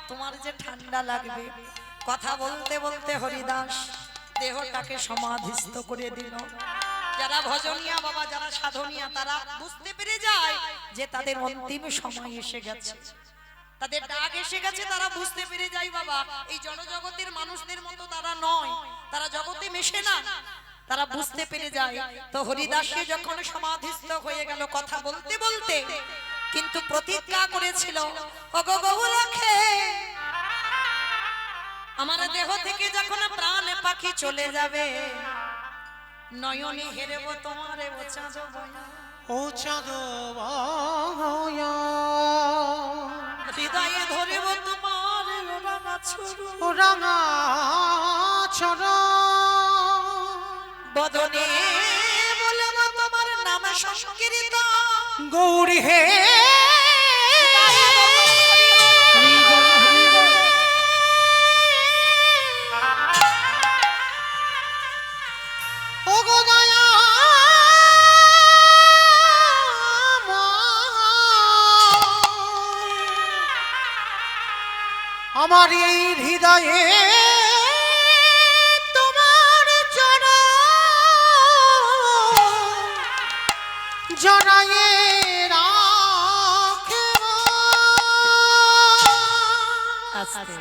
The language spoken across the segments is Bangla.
তোমার যে ঠান্ডা লাগবে। কথা বলতে বলতে হরিদাস দেহটাকে সমাধিস্থ করে দিল। যারা ভজনিয়া বাবা, যারা সাধনিয়া, তারা বুঝতে পেরে যায় যে তাদের অন্তিম সময় এসে গেছে, তাদের ডাক এসে গেছে। তারা বুঝতে পেরে যায় বাবা এই জড়জগতের মানুষদের মতো তারা নয়, তারা জগতে মেশে না, তারা বুঝতে পেরে যায়। তো হরিদাসী যখন সমাধিস্থ হয়ে গেল কথা বলতে বলতে, কিন্তু প্রতিজ্ঞা করেছিল, ওগো গৌরাখে, আমার দেহ থেকে যখন প্রাণ পাখি চলে যাবে, নয়নে হেরেব তোমারে ও চাঁদ বয়া, ও চাঁদ বয়া, হৃদয়ে ধরেব তোমার ও রাঙা ছড়া, বদনে বলব তোমার নাম সংকীর্তন। গৌরী হে ও গো দয়া আমার এই হৃদয়ে তোমার চরণ জড়ায়ে আস্তে।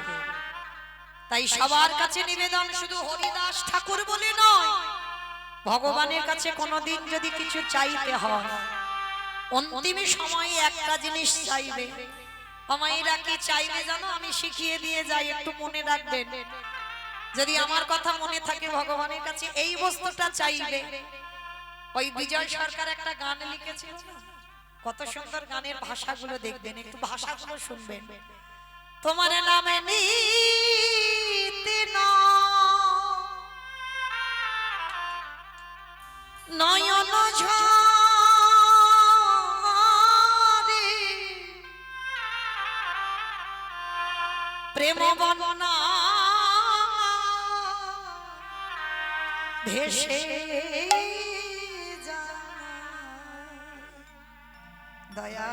তাই সবার কাছে নিবেদন, শুধু হরিদাস ঠাকুর বলে নয়, ভগবানের কাছে কোনোদিন যদি কিছু চাইতে হয়, অন্তিম সময়ে একটা জিনিস চাইবে। আমাইরা কি চাইবে জানো? আমি শিখিয়ে দিয়ে যাই, একটু মনে রাখবেন। যদি আমার কথা মনে থাকে, ভগবানের কাছে এই বস্তুটা চাইবে। ওই বিজয় সরকার একটা গান লিখেছিল, কত সুন্দর গানের ভাষাগুলো দেখবেন, একটু ভাষাগুলো শুনবেন। তোমার নামে নিতে নয়ন ঝরে, প্রেম বন্যা ভেসে যায়। দয়া,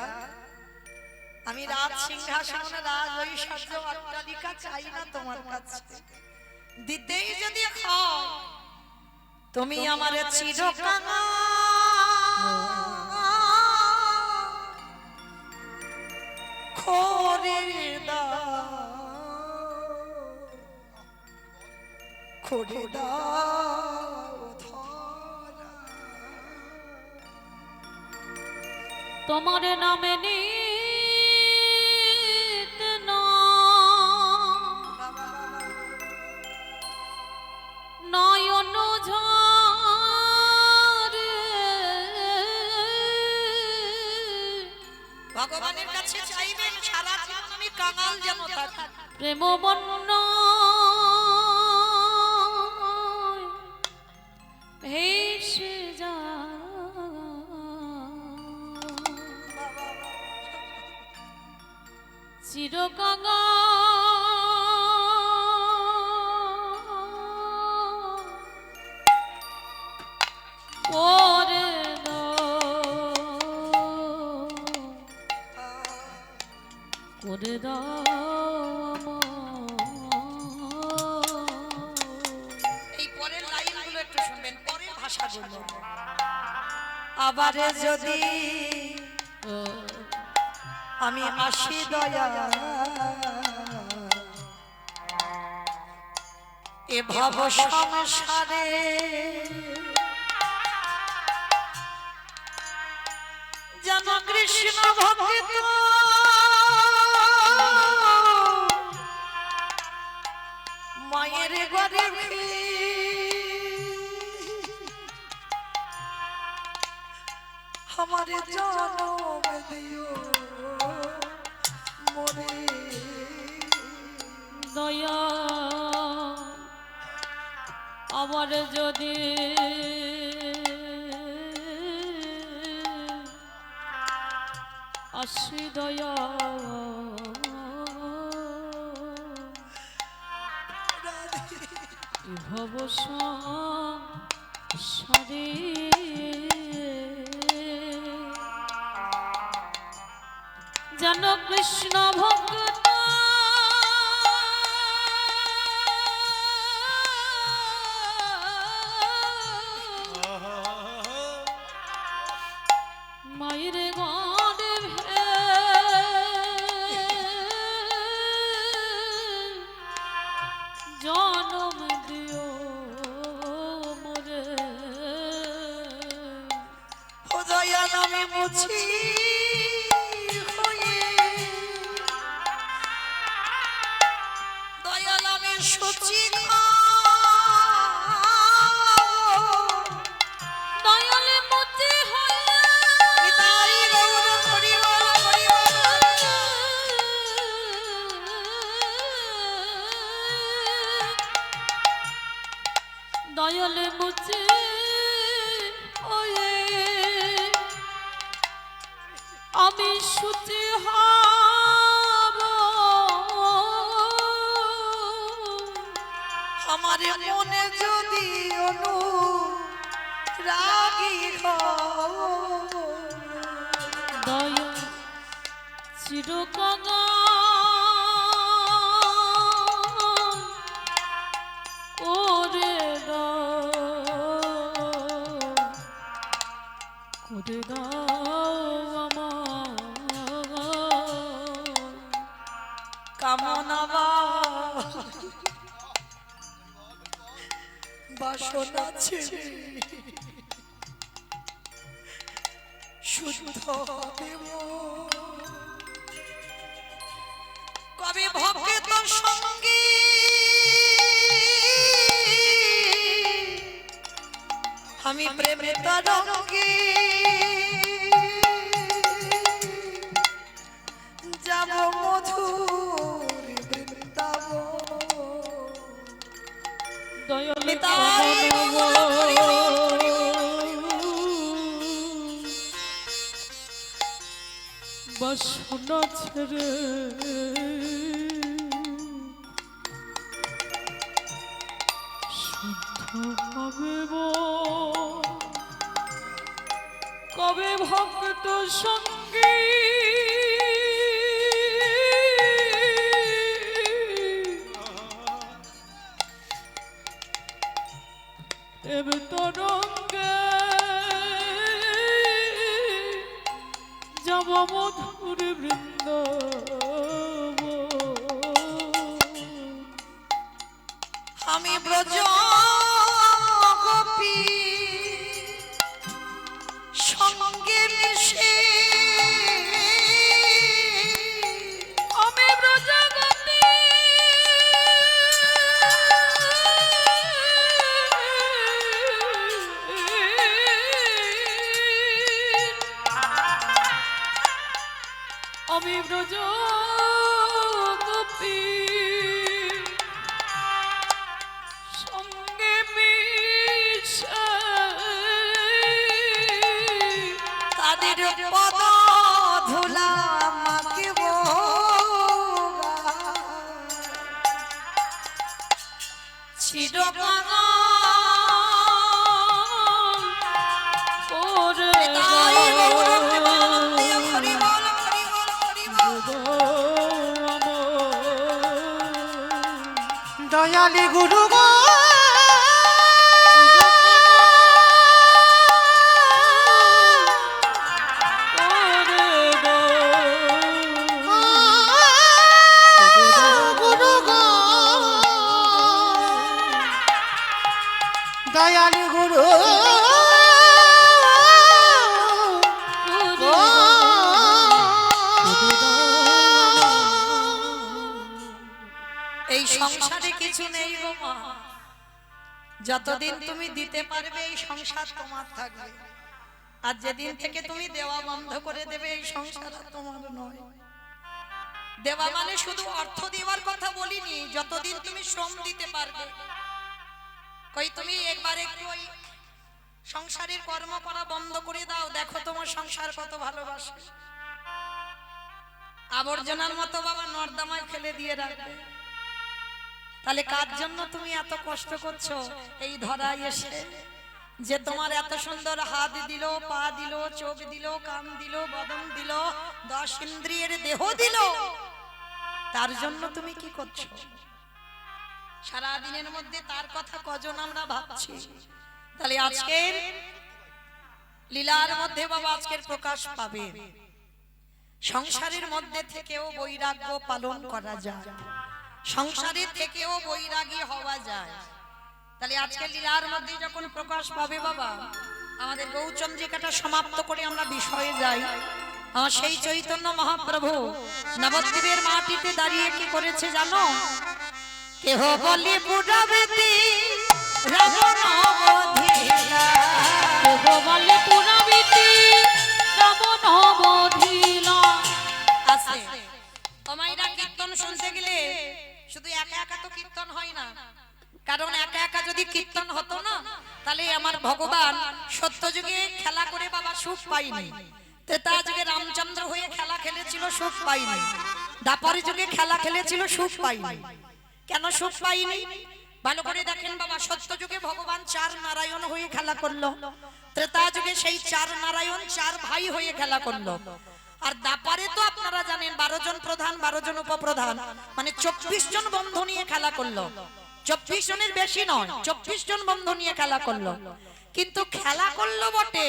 আমি রাজ সিংহাসন, রাজ ঐশ্বর্য, অট্টালিকা চাই না তোমার কাছে। দিতেই যদি হয়, তুমি আমার চিরকাল করে দাও, করে দাও ধরা। তোমার নামে নয়ন ঝরে, ভগবানের কাছে চাইবেন সারা জীবন আমি কাঙাল যেন থাকি। প্রেম বন্য ভেসে যায় চিরকাঙাল করে দাও এই পরের লাইনগুলো একটু শুনবেন, পরের ভাষাগুলো। আবার যদি আমি আসি দয়া, এ ভব সংসারে যেন কৃষ্ণ ভক্ত মায়ের ঘরে আমার জনম দিও মরে। দয়া আমার যদি আসি দয়া, ভব সংসারে যেন কৃষ্ণ ভক্ত মুছি হয়ে দয়াল আমি সচি দয়ালে মুচি হয়ে নিতাই গৌর হরি বল হরি বল। দয়ালে মুচি হয়ে আমি শুচি হব আমার মনে যদি অনু রাগী দয়া চিরকাঙা ওরে করে দাও আমার কামনা বাসনা ছেড়ে শুদ্ধ দেব কবি ভক্ত সঙ্গী আমি প্রেমে তরঙ্গী যাব মধুর বৃন্দাবন। দয়ালে নিতাই গৌর হরি বল। বাসনা ছেড়ে শুদ্ধ হবে কবে ভক্ত সঙ্গী এবে তরঙ্গে যাব মধুর বৃন্দ আমি ব্রজ গোপী সঙ্গে মিশে আমি ব্রজগতি আমি ব্রজ গোপী সঙ্গে মিশে তাদের পদ ধুলা মাখিব চিরকাঙা করে নিতাই গৌর প্রেমানন্দে হরি বল হরি বল হরি বল। দয়ালি গুরু গো গুরু গো দয়ালি গুরু গো এই সংসারে কিছু নেই গো মা, যতদিন তুমি দিতে পারবে এই সংসার তোমার থাকবে, আর যেদিন থেকে তুমি দেওয়া বন্ধ করে দেবে এই সংসার আর তোমার নয়। দেওয়া মানে শুধু অর্থ দেওয়ার কথা বলিনি, যতদিন তুমি শ্রম দিতে পারবে। কই তুমি একবার একটু ওই সংসারের কর্ম করা বন্ধ করে দাও, দেখো তোমার সংসার কত ভালোবাসে। আবর্জনার মতো বাবা নর্দমায় ফেলে দিয়ে রাখবে। তাহলে কার জন্য তুমি এত কষ্ট করছো এই ধরায় এসে? যে তোমার এত সুন্দর হাত দিল, পা দিল, চোখ দিল, কান দিল, বদন দিল, 10 ইন্দ্রিয়ের দেহ দিল, তার জন্য তুমি কি করছো? সারা দিনের মধ্যে তার কথা কজন আমরা ভাবছি? তাহলে আজকের লীলার মধ্যে বাবা আজকের প্রকাশ পাবে। সংসারের মধ্যে থেকেও বৈরাগ্য পালন করা যায়, সংসারের থেকেও বৈরাগী হওয়া যায়। তাহলে আজকে লীলার মধ্যে যখন প্রকাশ পাবে বাবা, আমাদের গৌচন্দ্রিকাটা সমাপ্ত করে আমরা বিষয়ে যাই। সেই চৈতন্য মহাপ্রভু নবদ্বীপের মাটিতে দাঁড়িয়ে কি করেছে জানো? কেহ বলি পুরাবেতি রাবণ বধিলা, কেহ বলে পুরাবিতি রাবণ বধিলা। আছে তোমাইরা কীর্তন শুনতে গেলে শুধু একা একা তো কীর্তন হয় না, কারণ একা একা যদি কীর্তন হতো না তাহলে আমার ভগবান সত্য যুগে খেলা করে বাবা সুখ পাইনি, ত্রেতা যুগে রামচন্দ্র হয়ে খেলা খেলেছিল সুখ পাইনি, দ্বাপর যুগে খেলা খেলেছিল সুখ পাইনি। কেন সুখ পাইনি? ভালো করে দেখেন বাবা, সত্য যুগে ভগবান চার নারায়ণ হয়ে খেলা করলো, ত্রেতা যুগে সেই চার নারায়ণ চার ভাই হয়ে খেলা করলো, আর দাপারে তো আপনারা জানেন 12 জন প্রধান 12 জন উপপ্রধান মানে 24 জন বন্ধু নিয়ে খেলা করলো। 24 জনের বেশি নয়, 24 জন বন্ধু নিয়ে খেলা করলো। কিন্তু খেলা করলো বটে,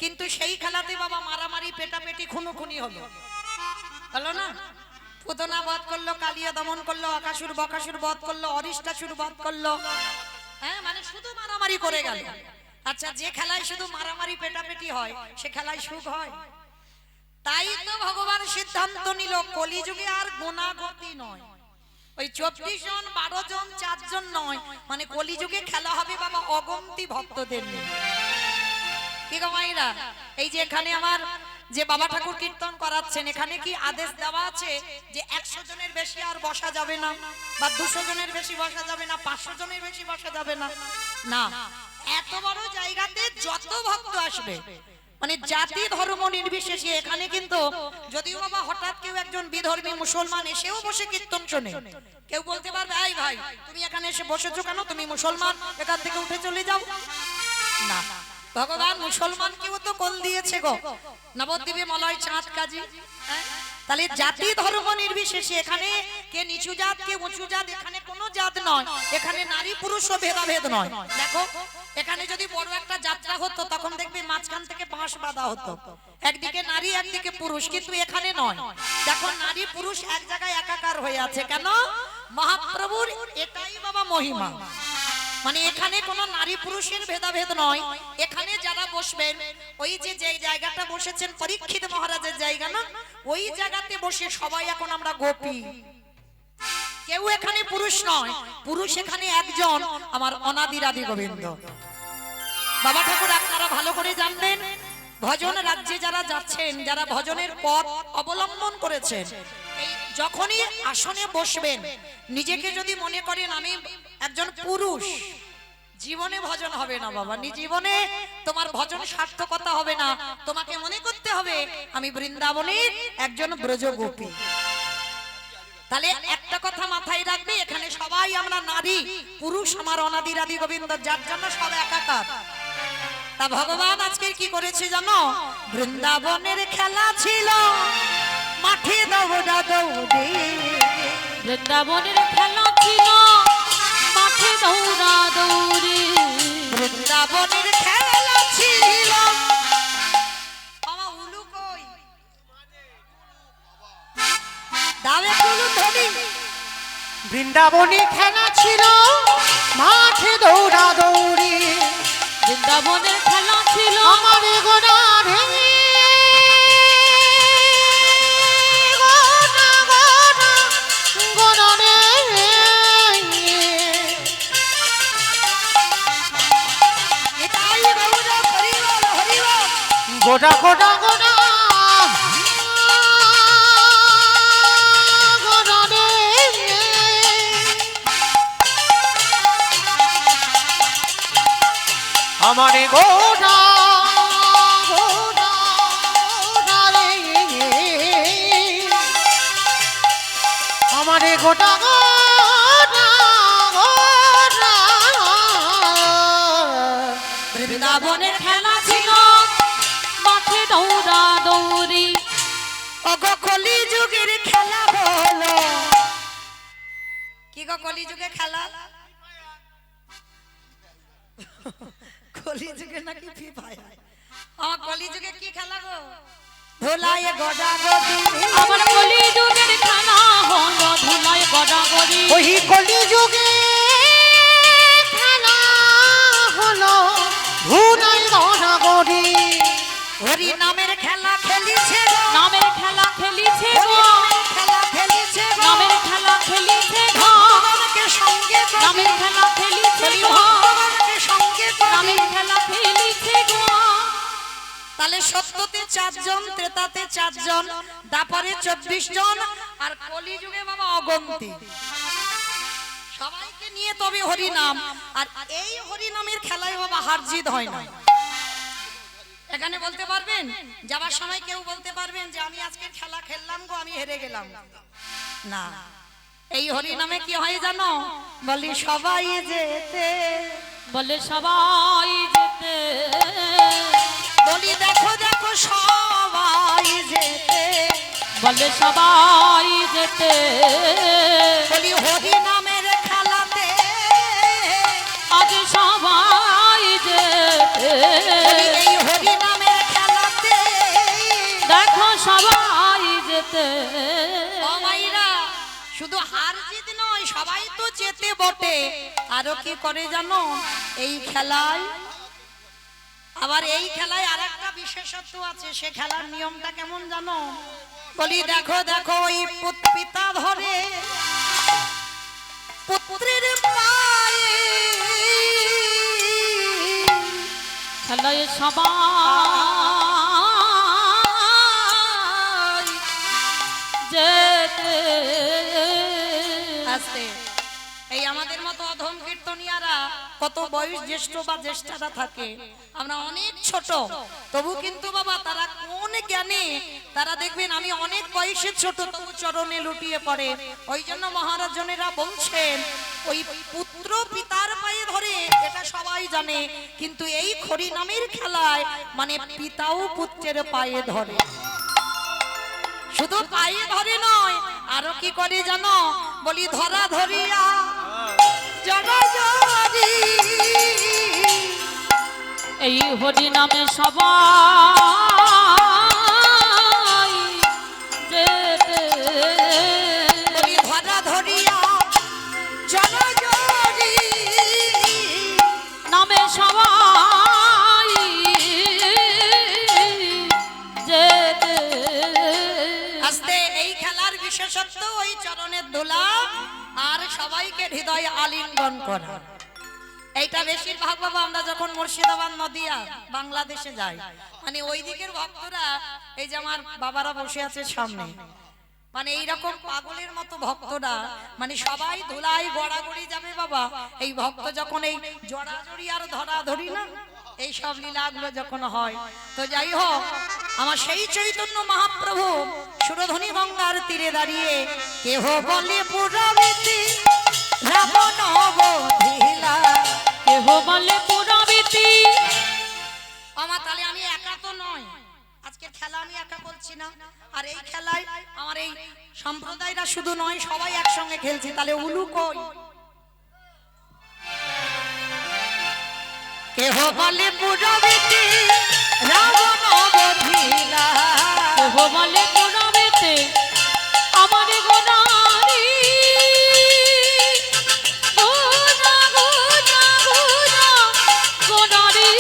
কিন্তু সেই খেলাতে বাবা মারামারি পেটাপেটি খুনোখুনি হলো, হলো না? পুতনা বধ করলো, কালিয়া দমন করলো, আকাসুর বকাসুর বধ করলো, অরিষ্টাসুর বধ করলো। হ্যাঁ, মানে শুধু মারামারি করে গেল। আচ্ছা, যে খেলায় শুধু মারামারি পেটাপেটি হয় সে খেলায় সুখ হয়? তাই তো ভগবান সিদ্ধান্ত নিল কলিযুগে আর গোনাগতি নয়, ওই 24 জন 12 জন 4 জন নয়, মানে কলিযুগে খেলা হবে বাবা অগন্তি ভক্তদের নিয়ে। কি গো মাইরা, এই যে এখানে আমার যে বাবা ঠাকুর কীর্তন করাচ্ছেন, এখানে কি আদেশ দেওয়া আছে যে 100 জনের বেশি আর বসা যাবে না, বা 200 জনের বেশি বসা যাবে না, 500 জনের বেশি বসা যাবে না? না, এত বড় জায়গাতে যত ভক্ত আসবে মানে জাতি ধর্ম নির্বিশেষে এখানে কিন্তু যদিও বাবা হঠাৎ কেউ একজন বিধর্মী মুসলমান এসেও বসে কীর্তন শোনে, কেউ বলতে পারবে এই ভাই তুমি এখানে এসে বসেছো কেন, তুমি মুসলমান, এখান থেকে উঠে চলে যাও। না, ভগবান মুসলমানকেও তো কোল দিয়েছে গো, নবদ্বীপে মলয় চাঁদ কাজী। তাহলে জাতি ধর্ম নির্বিশেষে এখানে কে নিচু জাত কে উঁচু জাত এখানে কোনো জাত নয়, এখানে নারী পুরুষও ভেদাভেদ নয়। দেখো এখানে যদি বড় একটা যাত্রা হতো তখন দেখবে মাঝখান থেকে বাঁশ বাঁধা হতো, একদিকে নারী একদিকে পুরুষ, কিন্তু এখানে নয়। দেখো নারী পুরুষ এক জায়গায় একাকার হয়ে আছে, কেন? মহাপ্রভুর এটাই বাবা মহিমা। মানে এখানে কোনো নারী পুরুষের ভেদাভেদ নয়, এখানে যারা বসবেন ওই যে জায়গাটা বসেছেন পরীক্ষিত মহারাজের জায়গা না, ওই জায়গাতে বসে সবাই এখন আমরা গোপী, কেউ এখানে পুরুষ নয়, পুরুষ এখানে একজন আমার অনাদির আদি গোবিন্দ। বাবা ঠাকুর আপনারা ভালো করে জানবেন, ভজন রাজ্যে যারা যাচ্ছেন, যারা ভজনের পথ অবলম্বন করেছেন, এই যখনই আসনে বসবেন নিজেকে যদি মনে করেন আমি একজন পুরুষ, জীবনে ভজন হবে না বাবা, জীবনে তোমার ভজন সার্থকতা হবে না। তোমাকে মনে করতে হবে আমি বৃন্দাবনের একজন ব্রজগোপী। তাহলে একটা কথা মাথায় রাখবে, এখানে সবাই আমরা নারী, পুরুষ আমার অনাদির আদি গোবিন্দ, যার জন্য সব একাকার। তা ভগবান আজকে কি করেছে জানো? বৃন্দাবনের খেলা ছিল মাঠে দৌড়া দৌড়ি, বৃন্দাবনের খেলা ছিল মাঠে দৌড়া দৌড়ি, বৃন্দাবনের খেলা ছিল। বাবা উলু কই? দাবে কুলু ধরি। বৃন্দাবনে খেলা ছিল মাঠে দৌড়া দৌড়ি, বৃন্দাবনের খেলা ছিল আমার গোনার গোটা গোটা গোটা আমারে গোটা গোটা গোটা রে, আমারে গোটা গোটা গোটা। বৃন্দাবনের খেলা ছিল মাঠে দৌড়া দৌড়ি, ওগো কলি যুগের খেলা হলো। কি গো কলি যুগে খেলা? কলি যুগে নাকি ফ্রি ফায়ার? আমার কলি যুগে কি খেলা গো? ধুলায় গডা গডি, আমার কলি যুগের খেলা হলো ধুলায় গড়া গড়ি, ওই কলি যুগে খেলা হলো ধুলাই গড়া গড়ি। হরি নামের খেলা খেলিছে গো, নামের খেলা খেলিছে হরি গো, নামের খেলা খেলিছে গো, নামের খেলা খেলিছে গো, ভগবানকে সঙ্গে করে, নামের খেলা খেলিছে হরি গো, ভগবানকে সঙ্গে করে। নামের খেলা খেলিছে গো। তাহলে সত্যতে 4 জন, ত্রেতাতে 4 জন, দাপরে 24 জন, আর কলিযুগে বাবা অগন্তি। সবাইকে নিয়ে তবে হরি নাম। আর এই হরি নামের খেলায় বাবা হার জিত হয় না। এখানে বলতে পারবেন, যাবার সময় কেউ বলতে পারবেন যে আমি আজকে খেলা খেললাম গো, আমি হেরে গেলাম? না, এই হরি নামে কি হয় জানো? বলি সবাই যেতে, বলে সবাই যেতে, বলি দেখো দেখো সবাই যেতে, বলে সবাই যেতে, বলি হরি নামের খেলাতে, আজ সবাই যেতে, বলি এই হরি নামের খেলাতে। দেখো সবাই যেতে। ও মাইরা, শুধু হার জিত নয়, সবাই তো যেতে বটে, আরো কি করে জানো? এই খেলায়, আবার এই খেলায় আরেকটা বিশেষত্ব আছে। সে খেলার নিয়মটা কেমন জানো? বলি দেখো দেখো ওই পিতা ধরে পুত্রের পায়ে, খেলায় সবাই যেতে। আস্তে, এই আমাদের মতো অধম কীর্তনিয়ারা কত বয়স জ্যেষ্ঠ বা জ্যেষ্ঠারা থাকে, আমরা অনেক ছোট, তবু কিন্তু বাবা তারা কোন জ্ঞানে, তারা দেখবেন আমি অনেক বয়সে ছোট তবু চরণে লুটিয়ে পড়ে। ওই জন্য মহারাজনেরা বলছেন ওই পুত্র পিতার পায়ে ধরে, এটা সবাই জানে, কিন্তু এই হরি নামের খেলায় মানে পিতাও পুত্রের পায়ে ধরে। শুধু পায়ে ধরে নয়, আরো কি করে জানো? বলি ধরা ধরিয়া জগজরি, এই হরি নামে সবাই যেতে, বলি ধরা ধরিয়া জগজরি, নামে সবাই যেতে। আস্তে, এই খেলার বিশেষত্ব ওই চরণের দোলা আর সবাইকে হৃদয়ে আলিঙ্গন করা। এইটা বেশিরভাগ বাবা আমরা যখন মুর্শিদাবাদ নদিয়া বাংলাদেশে যাই, মানে ওই দিকের ভক্তরা, এই যে আমার বাবারা বসে আছে সামনে, মানে এইরকম পাগলের মতো ভক্তরা, মানে সবাই ধুলাই গড়াগড়ি যাবে বাবা। এই ভক্ত যখন এই জড়াজড়ি আর ধরাধরি না, এই সব লীলাগুলো যখন হয়, তো যাই হোক, আমার সেই চৈতন্য মহাপ্রভু সুরধনী গঙ্গার তীরে দাঁড়িয়ে কেহ বলে পুরাবিতি রাবণ বধিলা, কেহ বলে পুরাবিতি। আমার তাহলে আমি একা তো নয়, আজকের খেলা আমি একা বলছি না, আর এই খেলায় আমার এই সম্প্রদায়রা শুধু নয়, সবাই একসঙ্গে খেলছি। তাহলে উলু কই? কেহ বলে পুরাবিতি রাবণ বধিলা, কেহ বলে পুরাবিতি আমার গোনারি, গোনা গোনা গোনা গোনারি।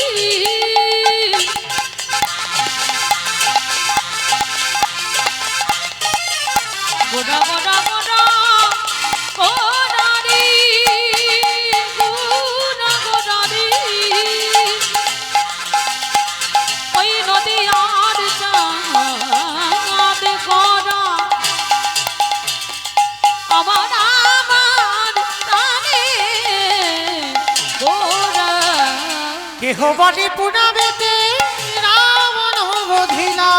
গোনা গোনা গোনা গোনারি, গোনা গোনারি। ওই নদী আর চাঁদ গোনা আমার আমার প্রাণে গোরা। কেহ বলে পুরাবেতে রাবণ বধিলা,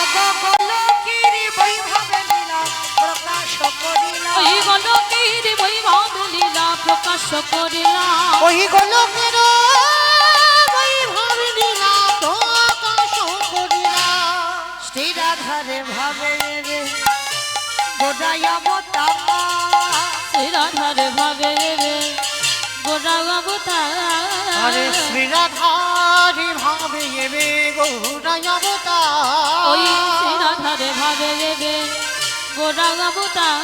অগোলকের বৈভবে লীলা প্রকাশ করিলা, ওই গোলকের বৈভব লীলা প্রকাশ করিলা, ওই গোলকের বৈভব লীলা প্রকাশ করিলা। শ্রী রাধারে ভাবে রে গোদায় অবতার, শ্রীরাধার ভাবে রে গোরা অবতার। আরে শ্রীরাধারি ভাবে এবে গৌরায় অবতার, ওই শ্রীরাধারে ভাবে রে গোরা অবতার।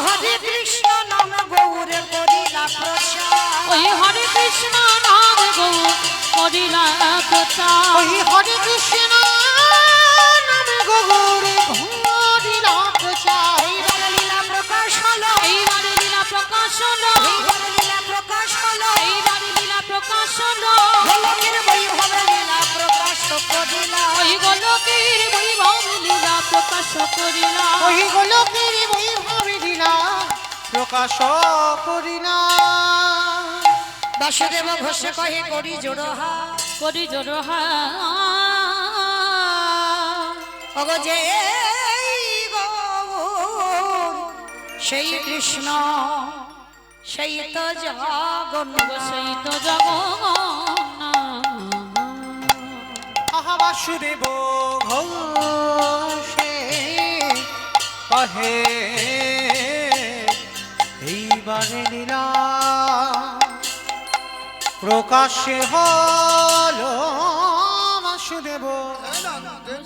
হরে কৃষ্ণ নাম গৌর করিলা প্রচার, ওই হরে কৃষ্ণ নাম গৌ করিলা প্রচার ওই হরে কৃষ্ণ নামে গৌরে ঘুরিলা প্রচার। এইবারে লীলা প্রকাশ হলো, এইবারে লীলা প্রকাশ হলো, এইবারে লীলা প্রকাশ হলো, এইবারে লীলা প্রকাশ হলো, গোলকের বৈভবে লীলা প্রকাশ করিলা। ওই গোলকের বৈভব লীলা প্রকাশ করিলা। ওই গোলকের বৈভবে লীলা প্রকাশ করিলা। বাসুদেব ঘোষে কহে করি জোড়হা, করি জোড়হা ওগো যে এই গৌর সেই কৃষ্ণ সেই তো জগন্নাথ। সেই তো জগন্নাথ। আহা বাসুদেব ঘোষে কহে এইবারে লীলা প্রকাশে হলো বাসুদেব। বাসুদেব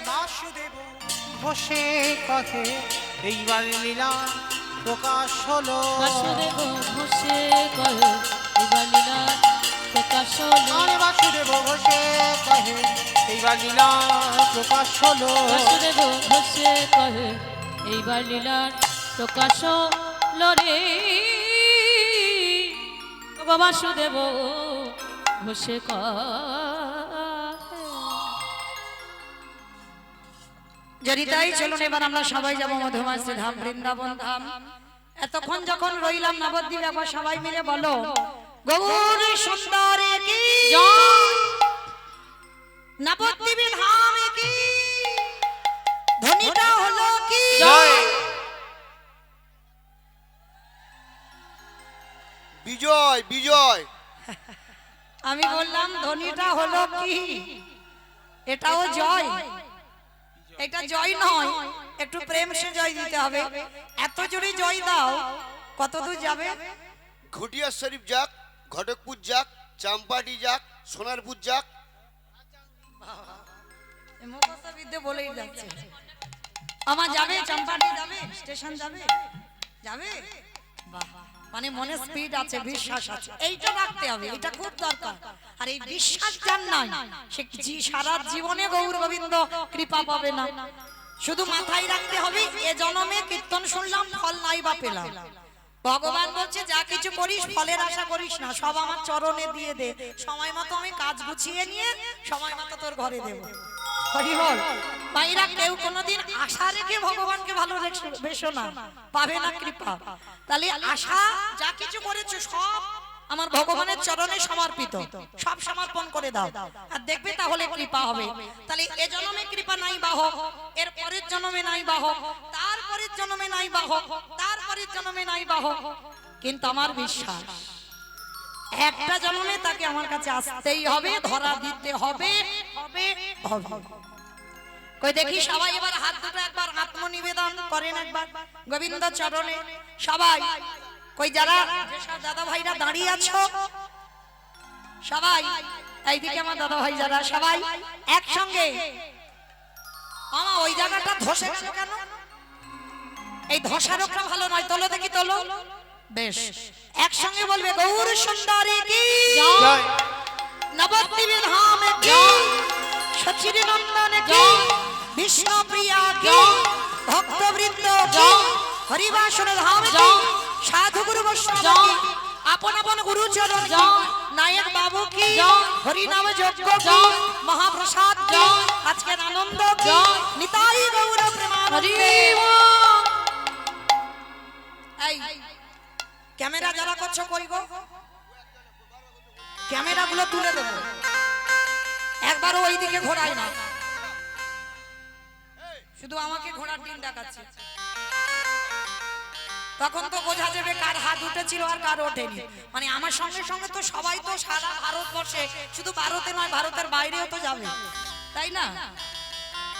বাসুদেব বসে কহে এইবার লীলা প্রকাশ হলো। বাসুদেব ঘোষে কহে এবার লীলা প্রকাশ হলো। আরে বাসুদেব বসে কহে এইবার লীলা প্রকাশ হলো। বাসুদেব ঘোষে কহে এইবার লীলার প্রকাশ হলো রে। ওগো বাসুদেব ঘোষে যদি তাই চলুন এবার আমরা সবাই যাবো মধুমাসী ধাম, বৃন্দাবন ধাম। এতক্ষণ যখন রইলাম নবদ্বীপ, একবার সবাই মিলে বলো গৌর সুন্দরে কি জয়। নবদ্বীপ ধামে কি ধ্বনিটা হলো কি জয়। বিজয় বিজয়। আমি বললাম ধ্বনিটা হলো কি, এটাও জয়, এটা জয় নয়, একটু প্রেম সে জয় দিতে হবে। এত জোরে জয় দাও কত দূর যাবে? ঘটিয়া শরীফ যাক, ঘটকপুর যাক, চাম্পাটি যাক, সোনারপুর যাক। মুখস্থ বিদ্যে বলেই যাচ্ছে। আমার যাবে, চম্পাটি যাবে, স্টেশন যাবে, যাবে। বাহ, মানে মনে স্পিড আছে, বিশ্বাস আছে, এইটা রাখতে হবে, এটা খুব দরকার। আর এই বিশ্বাস যার নাই সে সারা জীবনে গৌর গোবিন্দ কৃপা পাবে না। শুধু মাথায় রাখতে হবে এ জন্মে কীর্তন শুনলাম, ফল নাই বা পেলাম। ভগবান বলছে যা কিছু করিস ফলের আশা করিস না, সব আমার চরণে দিয়ে দে, সময় মতো আমি কাজ গুছিয়ে নিয়ে সময় মতো তোর ঘরে দেব। হরি বল। মাইরা কেউ কোনোদিন আশা রেখে ভগবানকে ভালোবেসো না, পাবে না কৃপা। তাহলে আশা যা কিছু করেছো সব আমার ভগবানের চরণে সমর্পিত, সব সমর্পণ করে দাও, আর দেখবে তাহলে কৃপা হবে। তাহলে এ জন্মে কৃপা নাই বা হোক, এর পরের জন্মে নাই বা হোক, তারপরের জন্মে নাই বা হোক, তারপরের জন্মে নাই বা হোক, কিন্তু আমার বিশ্বাস একটা জন্মে তাকে আমার কাছে আসতেই হবে, ধরা দিতে হবে, হবে হবে। কই দেখি সবাই এবার হাত দুটো একবার আত্মনিবেদন করেন একবার গোবিন্দ চরণে সবাই। কই যারা যেসব দাদা ভাইরা দাঁড়িয়ে আছো সবাই এইদিকে, আমার দাদা ভাই যারা সবাই একসঙ্গে। আমা ওই জায়গাটা ধসে গেল কেন? এই ধসারোটা ভালো নয়, তোলো দেখি তোলো। বেশ, একসঙ্গে বলবে গৌর সুন্দরী কি জয়। নবদ্বীপ ধামে কি সচির নন্দন কি বিষ্ণু প্রিয়া কি ভক্তবৃন্দ কি হরিবাসন ধাম কি সাধু গুরু বৈষ্ণব কি আপন আপন গুরু চরণ কি নায়ক বাবু কি হরি নাম যজ্ঞ কি মহাপ্রসাদ কি আজকের আনন্দ কি নিতাই গৌর প্রেমানন্দে। এই ক্যামেরা যারা করছো কই গো, ক্যামেরা গুলো তুলে দেবো, একবারও ওই দিকে ঘোরায় না, শুধু আমাকে ঘোড়ার দিন দেখাচ্ছে। তখন তো বোঝা যাবে কার হাত উঠেছিল আর কার ওঠেনি। মানে আমার সঙ্গে সঙ্গে তো সবাই তো সারা ভারতবর্ষে, শুধু ভারতে নয় ভারতের বাইরেও তো যাবে, তাই না?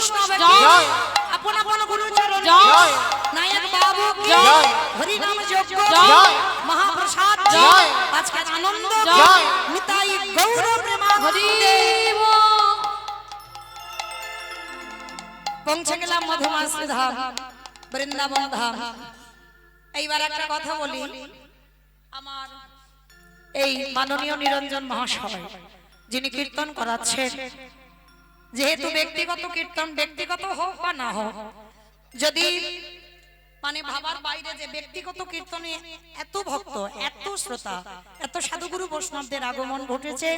বৈষ্ণব কি জয়। আপন আপন গুরু চরণ জয়। নায়ক বাবু কি জয়। হরি নাম যজ্ঞ জয়। মহাপ্রসাদ জয়। আজকে আনন্দ জয়। নিতাই গৌর প্রেমানন্দে হরিব পৌঁছে গেলাম মধুমাসি ধাম বৃন্দাবন ধাম। এইবার একটা কথা বলি, আমার এই মাননীয় নিরঞ্জন মহাশয় যিনি কীর্তন করাচ্ছেন, যেহেতু ব্যক্তিগত কীর্তন ব্যক্তিগত হোক বা না হোক, যদি মানে ভাবার বাইরে যে ব্যক্তিগত কীর্তনে এত ভক্ত, এত শ্রোতা, এত সাধুগুরু বৈষ্ণবদের আগমন ঘটেছে,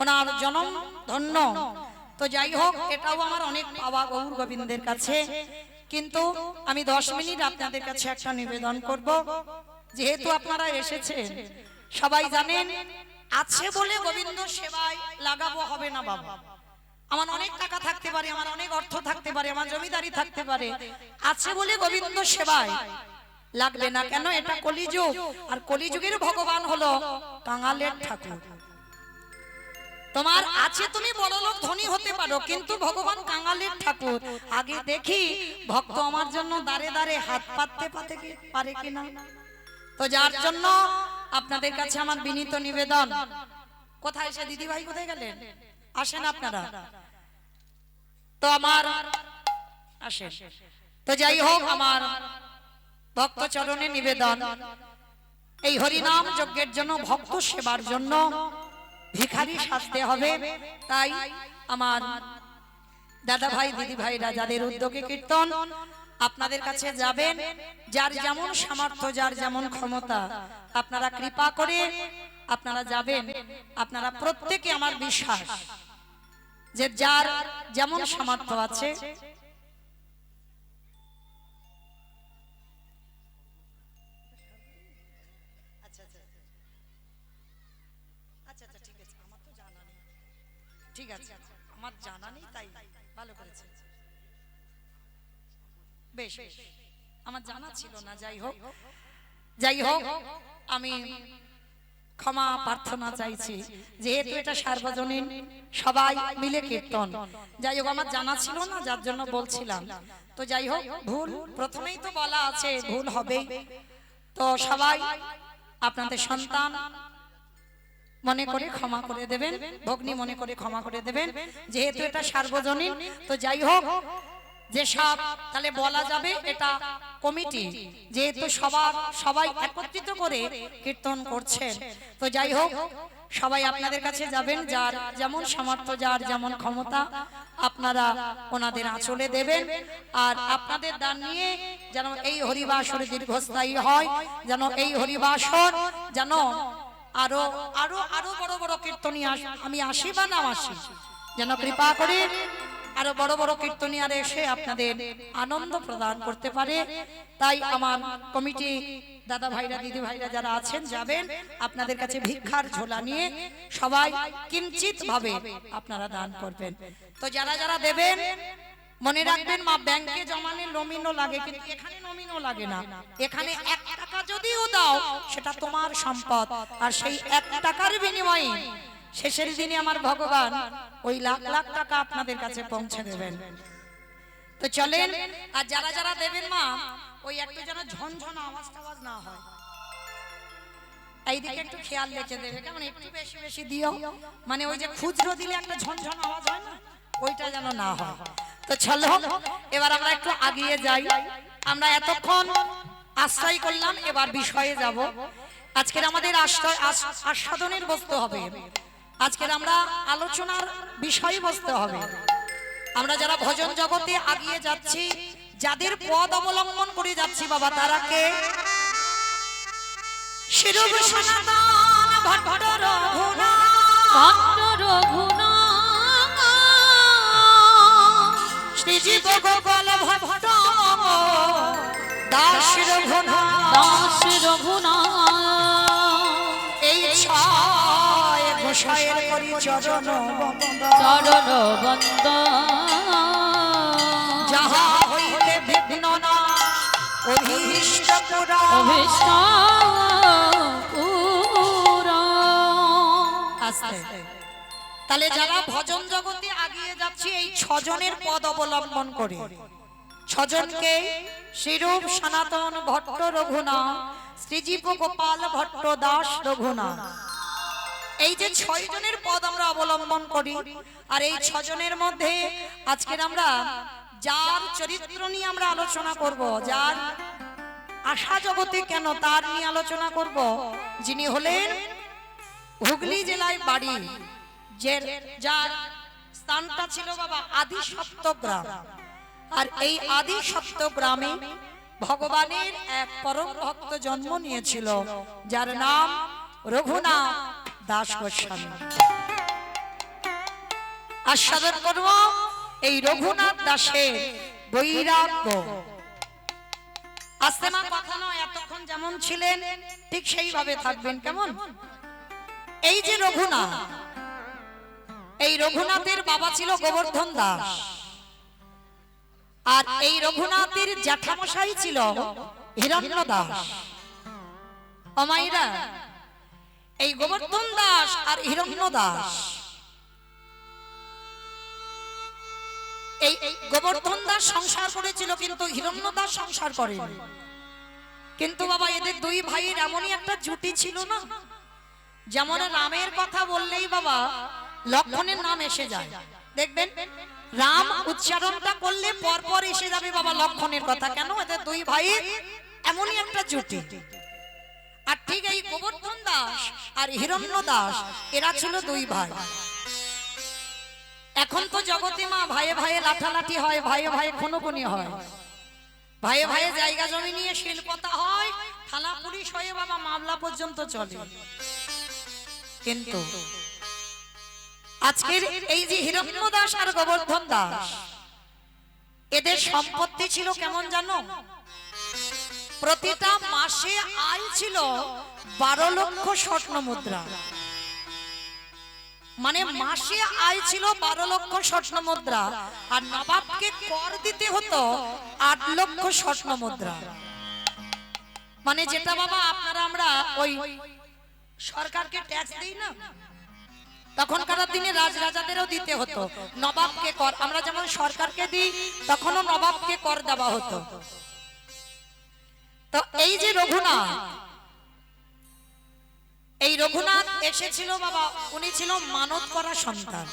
ওনার জনম ধন্য। তো যাই হোক, এটাও আমার অনেক পাওয়া গৌর গোবিন্দের কাছে। কিন্তু আমি 10 মিনিট আপনাদের কাছে একটা নিবেদন করব। যেহেতু আপনারা এসেছেন, সবাই জানেন আছে বলে গোবিন্দ সেবায় লাগাবো হবে না বাবা। আমার অনেক টাকা থাকতে পারে, আমার অনেক অর্থ থাকতে পারে, আমার জমিদারি থাকতে পারে, আছে বলে গোবিন্দ সেবায় লাগবে না কেন? এটা কলিযুগ, আর কলিযুগের ভগবান হলো কাঙালের ঠাকুর। তোমার আছে, তুমি বড় লোক ধনী হতে পারো, কিন্তু ভগবান কাঙালের ঠাকুর। আগে দেখি ভক্ত আমার জন্য দাঁড়ে দাঁড়ে হাত পাততে পারে কিনা। তো যার জন্য আপনাদের কাছে আমার বিনীত নিবেদন। কোথায় এসে দিদি ভাই কোথায় গেলেন? আসেন আপনারা। তো আমার আসেন। তো যাই হোক, আমার ভক্ত চরণে নিবেদন, এই হরিনাম যজ্ঞের জন্য, ভক্ত সেবার জন্য ভিখারি সাজতে হবে। তাই আমার দাদা ভাই দিদি ভাইরা যাদের উদ্যোগে কীর্তন, আপনাদের কাছে যাবেন, যার যেমন সামর্থ্য, যার যেমন ক্ষমতা, আপনারা কৃপা করে আপনারা যাবেন। আপনারা প্রত্যেকে, আমার বিশ্বাস যে যার যেমন সামর্থ্য আছে, ঠিক আছে, আমার জানা নেই, তাই ভালো করেছে, বেশ, আমার জানা ছিল না। যাই হোক, আমি ক্ষমা প্রার্থনা চাইছি, যেহেতু এটা সার্বজনীন সবাই মিলে কীর্তন। যাই হোক, আমার জানা ছিল না, যার জন্য বলছিলাম। তো যাই হোক, ভুল প্রথমেই তো বলা আছে, ভুল হবে। তো সবাই আপনাদের সন্তান মনে করে ক্ষমা করে দেবেন, ভগ্নী মনে করে ক্ষমা করে দেবেন, যেহেতু এটা সার্বজনীন। তো যাই হোক, যে সব তাহলে বলা যাবে এটা কমিটি, যেহেতু সবাই একত্রিত করে কীর্তন করছেন। তো যাই হোক, সবাই আপনাদের কাছে যাবেন, যার যেমন সামর্থ্য, যার যেমন ক্ষমতা, আপনারা ওনাদের আঁচলে দেবেন। আর আপনাদের দান নিয়ে যেন এই হরিবাসর দীর্ঘস্থায়ী হয়, যেন এই হরিবাসর যেন আরো আরো আরো বড় বড় কীর্তনী আমি আসি বা না আসি, যেন কৃপা করে আরো বড় বড় কীর্তনিয়ার এসে আপনাদের আনন্দ প্রদান করতে পারে। তাই আমার কমিটি দাদা ভাইরা দিদি ভাইরা যারা আছেন, যাবেন, আপনাদের কাছে ভিক্ষার ঝোলা নিয়ে সবাই কিঞ্চিত ভাবে আপনারা দান করবেন। তো যারা যারা দেবেন, মনে রাখবেন, মা ব্যাংকে জমালে নমিনো লাগে, কিন্তু এখানে নমিনো লাগে না। এখানে 1 টাকা যদিও দাও, সেটা তোমার সম্পদ, আর সেই 1 টাকার বিনিময়ে শেষের দিনে আমার ভগবান ওই লাখ লাখ টাকা আপনাদের কাছে পৌঁছে দেবেন। তো চলেন, আর যারা যারা দেবেন মা, ওই একটু যেন ঝনঝন আওয়াজ না হয়, এইদিকে একটু খেয়াল রেখে দেবে, কেমন? একটু বেশি বেশি দিও, মানে ওই যে খুচরো দিলে একটা ঝনঝন আওয়াজ হয় না, ওইটা যেন না হয়। তো চলো, এবার আমরা একটু আগিয়ে যাই। আমরা এতক্ষণ আশ্রয় করলাম, এবার বিষয়ে যাব। আজকের আমাদের আস্বাদনের বস্তু হবে, আজকের আমরা আলোচনার বিষয় বস্তু হবে। আমরা যারা ভজন জগতে আগিয়ে যাচ্ছি, যাদের পদ অবলম্বন করে যাচ্ছি বাবা, তারা কে? শিরূপ সনাতন ভট্ট রঘুনাথ, শ্রীজীব গোপাল ভট্ট দাস রঘুনাথ, এই 6 গোসাইয়ের করি চরণ বন্দন, যাহা হইতে বিঘ্ন না অভীষ্ট পুরা। আস্তে তাহলে যারা ভজন জগতে আগিয়ে যাচ্ছে এই ছজনের পদ অবলম্বন করে, ছজনকে শ্রীরূপ সনাতন ভট্ট রঘুনাথ, শ্রীজীব গোপাল ভট্ট দাস রঘুনাথ, এই যে 6 জনের পদ আমরা অবলম্বন করি। আর এই 6 জনের মধ্যে আজকের আমরা যার চরিত্র নিয়ে আমরা আলোচনা করব, যার আশা জগতে কেন তার নিয়ে আলোচনা করব, যিনি হলেন হুগলি জেলায় বাড়ি, যে যার স্থানটা ছিল বাবা আদি সপ্তগ্রাম। আর এই আদি সপ্তগ্রামে ভগবানের এক পরম ভক্ত জন্ম নিয়েছিল, যার নাম রঘুনাথ দাস গোস্বামী। আস্বাদন করব এই রঘুনাথ দাসের বৈরাগ্য। আস্তে মা কথা নয়, এতক্ষণ যেমন ছিলেন ঠিক সেইভাবে থাকবেন, কেমন? এই যে রঘুনাথ, এই রঘুনাথের বাবা ছিল গোবর্ধন দাস, আর এই রঘুনাথের জ্যাঠামশাই ছিল হিরণ্য দাস। অমাইরা, এই গোবর্ধন দাস আর হিরণ্য দাস, এই গোবর্ধন দাস সংসার করেছিল কিন্তু হিরণ্য দাস সংসার করেনি। কিন্তু বাবা এদের 2 ভাইয়ের এমনই একটা জুটি ছিল না, যেমন রামের কথা বললেই বাবা লক্ষণের নাম এসে যায়। দেখবেন রাম উচ্চারণটা করলে পরপর এসে যাবে বাবা লক্ষণের কথা। কেন? এদের 2 ভাইয়ের এমনই একটা জুটি। আর ঠিক এই গোবর্ধন দাস আর হিরণ্য দাস এরা ছিল 2 ভাই। এখন তো জগতে মা ভাইয়ে ভাইয়ে লাঠালাঠি হয়, ভাইয়ে ভাইয়ে খুনোখুনি হয়, ভাইয়ে ভাইয়ে জায়গা জমি নিয়ে শিল্পতা হয়, থানা পুলিশ হয়ে বাবা মামলা পর্যন্ত চলে। কিন্তু আজকের এই যে হিরণ্য দাস আর গোবর্ধন দাস, এদের সম্পত্তি ছিল কেমন জানো? প্রতিটা মাসে আয় ছিল 12 লক্ষ স্বর্ণ মুদ্রা। মানে মাসে আয় ছিল 12 লক্ষ স্বর্ণ মুদ্রা, আর নবাবকে কর দিতে হতো 8 লক্ষ স্বর্ণ মুদ্রা। মানে যেটা বাবা আপনারা আমরা ওই সরকারকে ট্যাক্স দেই না, তখনকার দিনে রাজরাজাদেরও দিতে হতো নবাবকে কর। আমরা যেমন সরকারকে দিই, তখনও নবাবকে কর দেওয়া হতো। তো এই যে রঘুনাথ, এই রঘুনাথ এসেছিল বাবা, উনি ছিল মানত করা সন্তান।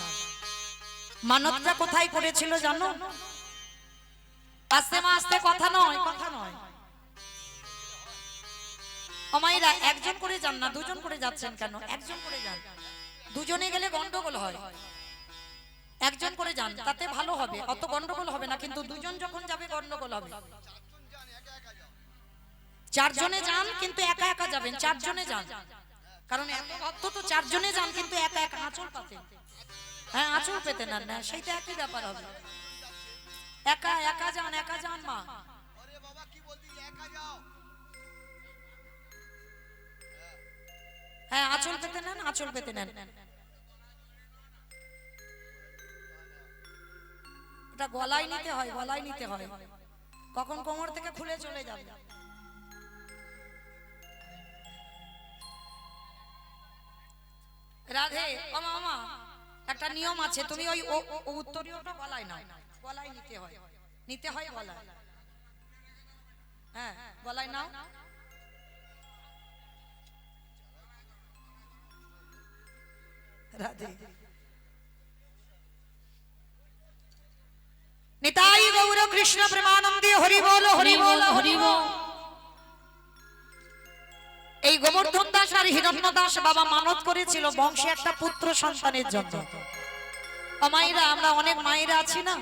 মানতটা কোথায় করেছিল জানো? আস্তে মা আস্তে, কথা নয়, কথা নয়। অমাইরা, একজন করে যান না, 2 জন করে যাচ্ছেন কেন? একজন করে যান, 2 জনে গেলে গন্ডগোল হয়। একজন করে যান, তাতে ভালো হবে, অত গন্ডগোল হবে না। কিন্তু 2 জন যখন যাবে গন্ডগোল হবে। 4 জনে যান, কিন্তু একা একা যাবেন। 4 জনে যান, কারণ এত ভক্ত তো 4 জনে যান, কিন্তু একা একা আঁচল পাতে। হ্যাঁ, আঁচল পেতে না, না সেইটা একই ব্যাপার হবে। একা একা যান, একা যান মা। আরে বাবা কি বলতি, একা যাও। হ্যাঁ, আঁচল পেতে নেন, আঁচল পেতে নেন। এটা গলায় নিতে হয়, গলায় নিতে হয়, কখন কোমর থেকে খুলে চলে যাবে। রাধে, ওমা ওমা, একটা নিয়ম আছে, তুমি ওই উত্তরীয়টা গলায় নাও, গলায় নিতে হয়, নিতে হয় গলায়। হ্যাঁ, গলায় নাও। রাধে, নিতাই গৌর কৃষ্ণ প্রেমানন্দে, হরি বল হরি বল হরি বল। এই গোবর্ধন দাস আর হিরণ্য দাস বাবা মানত করেছিল বংশে একটা পুত্র সন্তানের জন্য। মায়েরা, আমরা অনেক মায়েরা আছি না,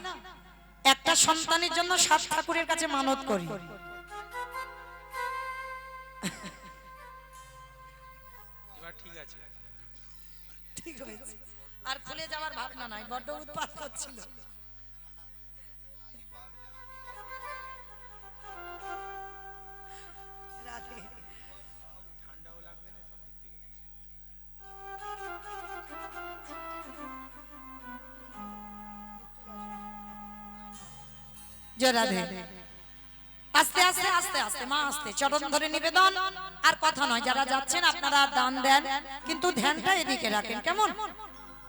একটা সন্তানের জন্য 7 ঠাকুরের কাছে মানত করি। ঠিক আছে, ঠিক হয়েছে, আর খুলে যাওয়ার ভাবনা নাই, বড্ড উৎপাত করছিল। রাধে, ঠান্ডাও লাগবে না সব দিক থেকে। জয় রাধে। আস্তে আস্তে আস্তে আস্তে মা, আস্তে চরণ ধরে নিবেদন। আর কথা নয়, যারা যাচ্ছেন আপনারা দান দেন, কিন্তু ধ্যানটা এদিকে রাখেন, কেমন?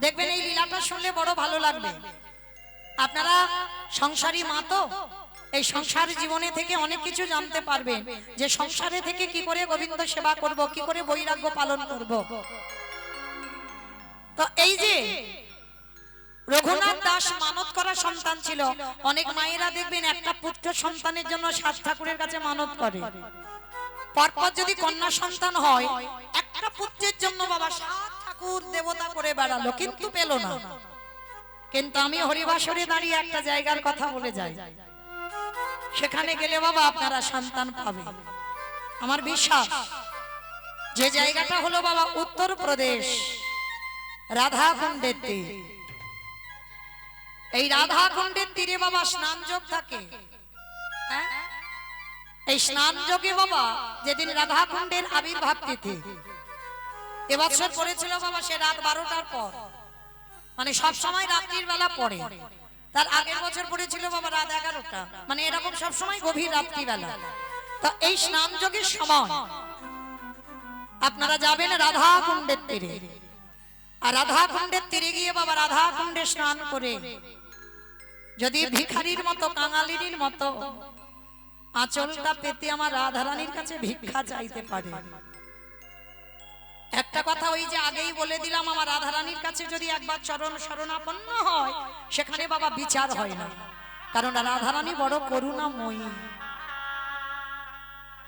দেখবেন এই লীলাটা শুনলে বড় ভালো লাগবে। আপনারা সংসারী মা তো, এই সংসার জীবনে থেকে অনেক কিছু জানতে পারবেন, যে সংসারে থেকে কি করে গোবিন্দ সেবা করব, কি করে বৈরাগ্য পালন করব। তো এই যে রঘুনাথ দাস মানত করা সন্তান ছিল। অনেক মায়েরা দেখবেন একটা পুত্র সন্তানের জন্য 7 ঠাকুরের কাছে মানত করে। পরপর যদি কন্যা সন্তান হয়, একটা পুত্রের জন্য বাবা 7 ঠাকুর দেবতা করে বেড়ালো, কিন্তু পেল না। কিন্তু আমি হরিবাসরে দাঁড়িয়ে একটা জায়গার কথা বলে যাই, সেখানে গেলে বাবা আপনারা সন্তান পাবে। আমার বিশ্বাস যে জায়গাটা হলো বাবা উত্তরপ্রদেশ, রাধাকুণ্ডের তীর। এই রাধাকুণ্ডের তীরে বাবা স্নান যোগ থাকে। হ্যাঁ? এই স্নান যোগে বাবা যেদিন রাধাকুণ্ডের আবির্ভাব তিথি, এবছর পড়েছিল বাবা সে রাত 12টার পর, মানে সব সময় রাত্রির বেলা পড়ে। তার আগের বছর পড়েছিল বাবা রাত 11টা, মানে এরকম সব সময় গভীর রাত্রি বেলা। তো এই স্নান যোগের সময় আপনারা যাবেন রাধাকুণ্ডের তীরে, আর রাধাকুণ্ডের তীরে গিয়ে বাবা রাধাকুণ্ডে স্নান করে যদি ভিখারির মতো, কাঙালির মতো আঁচলটা পেতে আমার রাধারানীর কাছে ভিক্ষা চাইতে পারে। একটা কথা ওই যে আগেই বলে দিলাম, আমার রাধারানীর কাছে যদি একবার চরণ শরণাপন্ন হয়, সেখানে বাবা বিচার হয় না, কারণ রাধারানী বড় করুণাময়ী,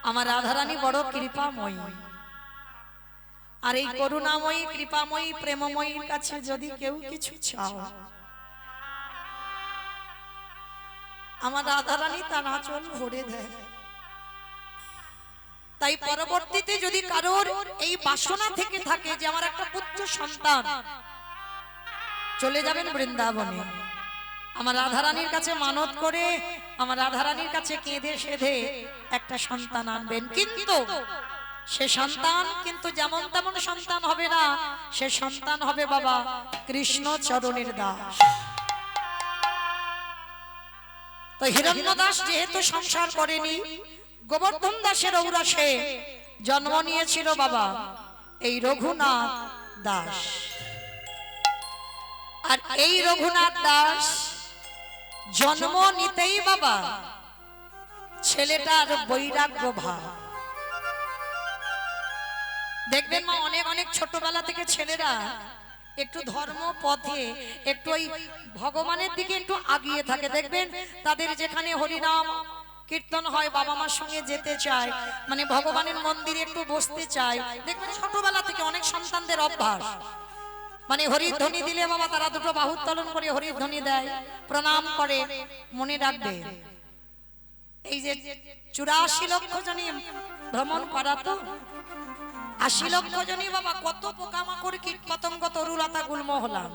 আমার রাধারানী বড় কৃপাময়ী। আর এই করুণাময়ী, কৃপাময়ী, প্রেমময়ীর কাছে যদি কেউ কিছু চাও, আমার রাধারানী তার আঁচল ভরে দেয়। তাই পরবর্তীতে যদি কারোর এই বাসনা থেকে থাকে যে আমার একটা পুত্র সন্তান, চলে যাবেন বৃন্দাবনে, আমার রাধারানীর কাছে মানত করে, আমার রাধারানীর কাছে কেঁদে সেধে একটা সন্তান আনবেন। কিন্তু সে সন্তান কিন্তু যেমন তেমন সন্তান হবে না, সে সন্তান হবে বাবা কৃষ্ণ চরণের দাস। তো হিরণ্য দাস যেহেতু সংসার করেনি, গোবর্ধন দাসের ঔরসে জন্ম নিয়েছিল বাবা এই রঘুনাথ দাস। আর এই রঘুনাথ দাস জন্ম নিতেই বাবা ছেলেটার বৈরাগ্য ভাব। দেখবেন মা অনেক অনেক ছোটবেলা থেকে ছেলেরা একটু ধর্ম পথে, একটু ওই ভগবানের দিকে একটু আগিয়ে থাকে। দেখবেন তাদের যেখানে হরিনাম কীর্তন হয়, বাবা মার সঙ্গে যেতে চায়, মানে ভগবানের মন্দিরে একটু বসতে চায়। দেখবেন ছোটবেলা থেকে অনেক সন্তানদের অভ্যাস, মানে হরির ধ্বনি দিলে বাবা তারা দুটো বাহু উত্তোলন করে হরির ধ্বনি দেয়, প্রণাম করে। মনে রাখবে এই যে 84 লক্ষ জনই ভ্রমণ করা, তো 80 লক্ষ জনই বাবা কত পোকামাকড়, কীট পতঙ্গ, তরুলতা গুল্ম হলাম,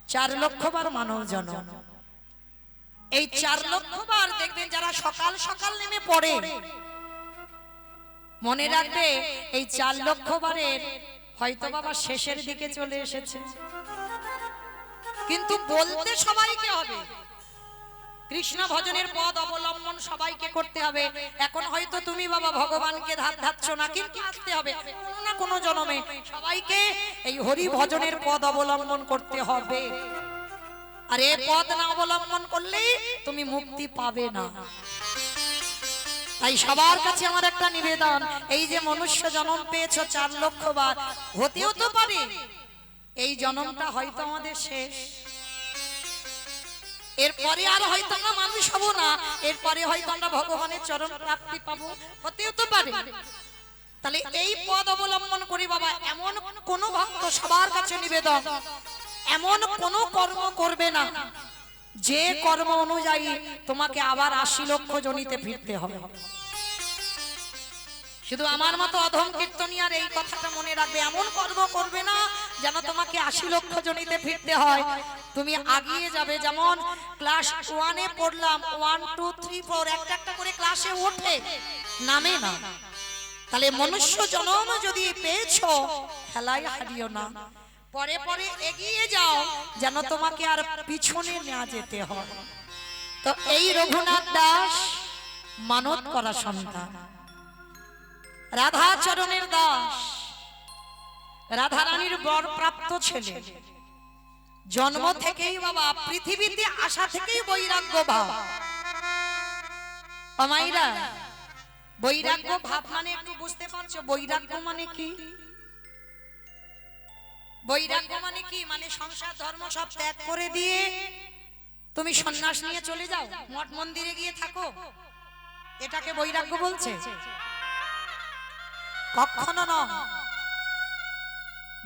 4 লক্ষ বার মানব জনম। এই 4 লক্ষ বার দেখবেন যারা সকাল সকাল নেমে পড়ে, মনে রাখবে এই 4 লক্ষ বারের হয়তো বাবা শেষের দিকে চলে এসেছে। কিন্তু বলতে সবাইকে হবে, কৃষ্ণ ভজনের পদ অবলম্বন সবাইকে করতে হবে। এখন হয়তো তুমি বাবা ভগবানকে ধার ধাচ্ছ না, কিন্তু আসতে হবে কোনো না কোনো জন্মে সবাইকে এই হরি ভজনের পদ অবলম্বন করতে হবে। আর এই পদ না অবলম্বন করলেই তুমি মুক্তি পাবে না। তাই সবার কাছে আমার একটা নিবেদন, এই যে মনুষ্য জন্ম পেয়েছো 4 লক্ষ বার, হতেও তো পারে এই জন্মটা হয়তো আমাদের শেষ, এরপরে আর হয়তো আমরা মানুষ হব না, এরপরে হয়তো আমরা ভগবানের চরণ প্রাপ্তি পাবো, হতেও তো পারে। তাহলে এই পদ অবলম্বন করি বাবা, এমন কোন ভক্ত, সবার কাছে নিবেদন, এমন কোন কর্ম করবে না যে কর্ম অনুযায়ী তোমাকে আবার 80 লক্ষ জনিতে ফিরতে হবে। শুধু আমার মতো অধম কীর্তনিয়ার এই কথাটা মনে রাখবে, এমন কর্ম করবে না যেন তোমাকে 80 লক্ষ জনিতে ফিরতে হয়। তুমি আগিয়ে যাবে, যেমন ক্লাস 1-এ পড়লাম, 1 2 3 4 একটা একটা করে ক্লাসে ওঠে, নামে না। তাহলে মনুষ্য জন্ম যদি পেয়েছো, হেলায় হারিও না, পরে পরে এগিয়ে যাও যেন তোমাকে আর পিছনে না যেতে হয়। তো এই রঘুনাথ দাস মানত করা সন্তান, রাধাচরণের দাস, রাধারানীর বর প্রাপ্ত ছেলে। জন্ম থেকেই বাবা পৃথিবীতে আসা থেকেই বৈরাগ্য ভাব। ও মাইরা, বৈরাগ্য ভাব মানে একটু বুঝতে পারছো বৈরাগ্য মানে কি? বৈরাগ্য মানে কি? মানে সংসার ধর্ম সব ত্যাগ করে দিয়ে তুমি সন্ন্যাস নিয়ে চলে যাও, মঠ মন্দিরে গিয়ে থাকো, এটাকে বৈরাগ্য বলছে? কখনো নয়।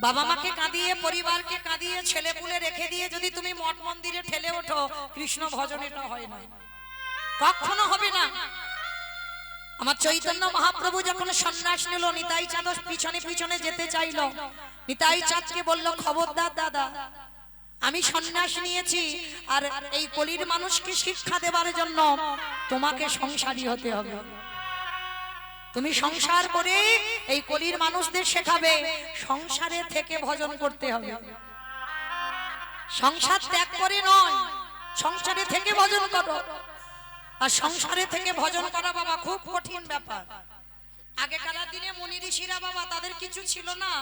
বাবা মাকে কাঁদিয়ে, পরিবারকে কাঁদিয়ে, ছেলে পুলে রেখে দিয়ে যদি তুমি মঠ মন্দিরে ঠেলে ওঠো, কৃষ্ণ ভজন এটা হয় না, কখনো হবে না। আমার চৈতন্য মহাপ্রভু যখন সন্ন্যাস নিল, নিতাই চাঁদ পিছনে পিছনে যেতে চাইল, নিতাই চাঁদকে বলল, খবরদার দাদা, আমি সন্ন্যাস নিয়েছি আর এই কলির মানুষকে শিক্ষা দেবার জন্য তোমাকে সংসারী হতে হবে। তুমি সংসার করে এই কলির মানুষদের শেখাবে সংসারে থেকে ভজন করতে হবে। সংসার ত্যাগ করে নয়, সংসারে থেকে ভজন করো। আর সংসারে থেকে ভজন করা বাবা খুব কঠিন ব্যাপার। আগেকার দিনে মুনি ঋষিরা বাবা, তাদের কিছু ছিল না,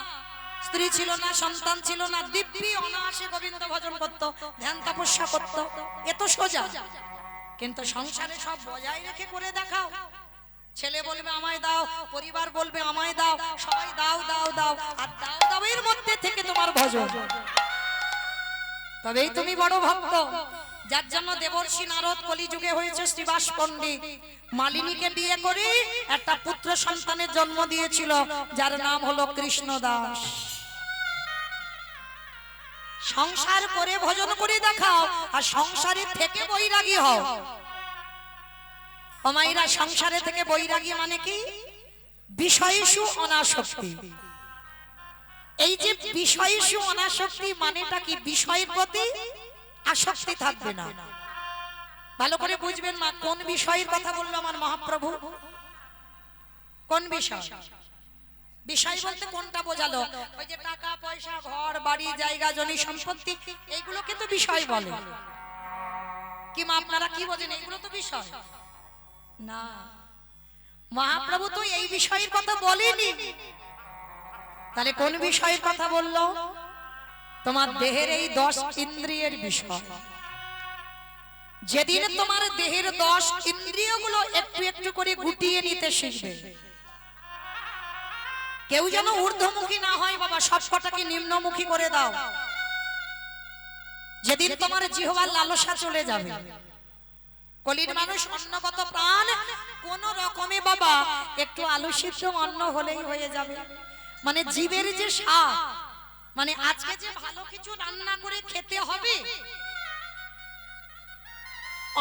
স্ত্রী ছিল না, সন্তান ছিল না, দিব্যি অনায়াসে গোবিন্দ ভজন করত, ধ্যান তপস্যা করত, এত সোজা। কিন্তু সংসারে সব বজায় রেখে করে দেখাও। ছেলে বলবে আমায় দাও, পরিবার বলবে আমায় দাও, সবাই দাও দাও দাও, আর দাও দাও এর মধ্যে থেকে তোমার ভজন, তবেই তুমি বড় ভক্ত। যার জন্য দেবর্ষি নারদ কলিযুগে হয়েছে শ্রীবাস পণ্ডিত, মালিনীকে বিয়ে করে একটা পুত্র সন্তানের জন্ম দিয়েছিল, যার নাম হলো কৃষ্ণ দাস। সংসার করে ভজন করে দেখাও, আর সংসারে থেকে বৈরাগী হও। অমাইরা, সংসারে থেকে বৈরাগী মানে কি? বিষয়সু অনাসক্তি। এই যে বিষয়সু অনাসক্তি মানেটা কি? বিষয়ের প্রতি আসক্তি থাকবে না। ভালো করে বুঝবেন মা, কোন বিষয়ের কথা বললো আমার মহাপ্রভু? কোন বিষয়? বিষয় বলতে কোনটা বোঝালো? ওই যে টাকা পয়সা, ঘর বাড়ি, জায়গা জমি সম্পত্তি, এইগুলোকে তো বিষয় বলে। কি মা, আপনারা কি বোঝেন? এইগুলো তো বিষয় না। মহাপ্রভু তো এই বিষয়ের কথা বলেনি। তাহলে কোন বিষয়ের কথা বললো? তোমার দেহের এই 10 ইন্দ্রিয়ের বিষয়। যেদিন তোমার দেহের 10 ইন্দ্রিয়গুলো একটু একটু করে গুটিয়ে নিতে শিখবে, কেউ যেন ঊর্ধ্বমুখী না হয় বাবা, সবকটাকে নিম্নমুখী করে দাও। যেদিন তোমার জিহ্বার লালসা চলে যাবে, কলির মানুষ অন্নগত প্রাণ, কোন রকমে বাবা একটু আলু সিদ্ধ অন্ন হলেই হয়ে যাবে। মানে জীবের যে স্বাদ, মানে আজকে যে ভালো কিছু রান্না করে খেতে হবে,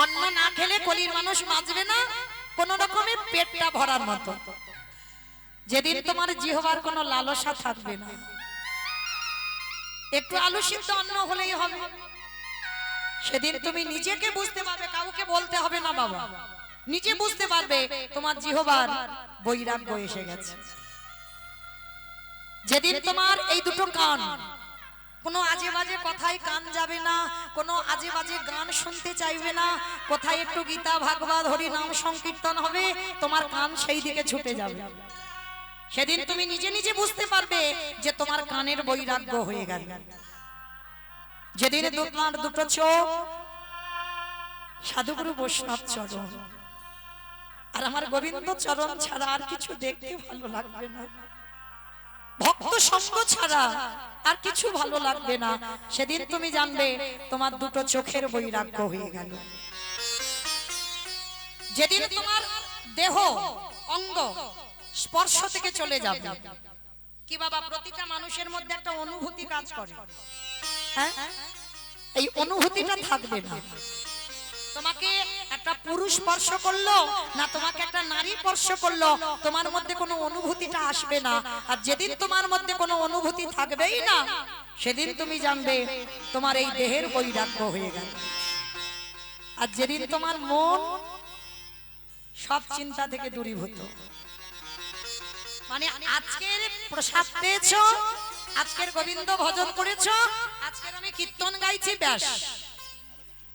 অন্ন না খেলে কলির মানুষ বাঁচবে না কোন রকমে পেটটা ভরার মতো। যেদিন তোমার জিহ্বার কোনো লালসা থাকবে না, একটু আলু সিদ্ধ অন্ন হলেই হবে, সেদিন তুমি নিজেকে বুঝতে পারবে, কাউকে বলতে হবে না বাবা, নিজে বুঝতে পারবে তোমার জিহ্বার বৈরাগ্য এসে গেছে। যেদিন তোমার এই দুটো কান, কোনো আজে বাজে কথায় কান যাবে না, কোনো আজে বাজে গান শুনতে চাইবে না, কোথায় একটু গীতা ভাগবত হরি নাম সংকীর্তন হবে, তোমার কান সেই দিকে ছুটে যাবে। সেদিন তুমি নিজে নিজে বুঝতে পারবে যে তোমার কানের বৈরাগ্য হয়ে গেল। যেদিন তোমার দুটো চোখ সাধুগুরু বৈষ্ণব চরণ আর আমার গোবিন্দ চরণ ছাড়া আর কিছু দেখতে ভালো লাগবে না, ভক্ত সঙ্গ ছাড়া আর কিছু ভালো লাগবে না, সেদিন তুমি জানবে তোমার দুটো চোখের বৈরাগ্য হয়ে গেল। যেদিন তোমার দেহ অঙ্গ স্পর্শ থেকে চলে যাবে, কি বাবা, প্রতিটা মানুষের মধ্যে একটা অনুভূতি কাজ করে, হ্যাঁ, এই অনুভূতিটা থাকবে না। তোমাকে একটা পুরুষ স্পর্শ করলো না, তোমাকে একটা নারী স্পর্শ করলো, তোমার মধ্যে কোনো অনুভূতিটা আসবে না। আর যেদিন তোমার মধ্যে কোনো অনুভূতি থাকবেই না, সেদিন তুমি জানবে তোমার এই দেহের বৈরাগ্য হয়ে গেল। আর যেদিন তোমার মন সব চিন্তা থেকে দূরীভূত, মানে আজকের প্রসাদ পেয়েছো, আজকের গোবিন্দ ভজন করেছো, আজকের আমি কীর্তন গাইছি, ব্যাস,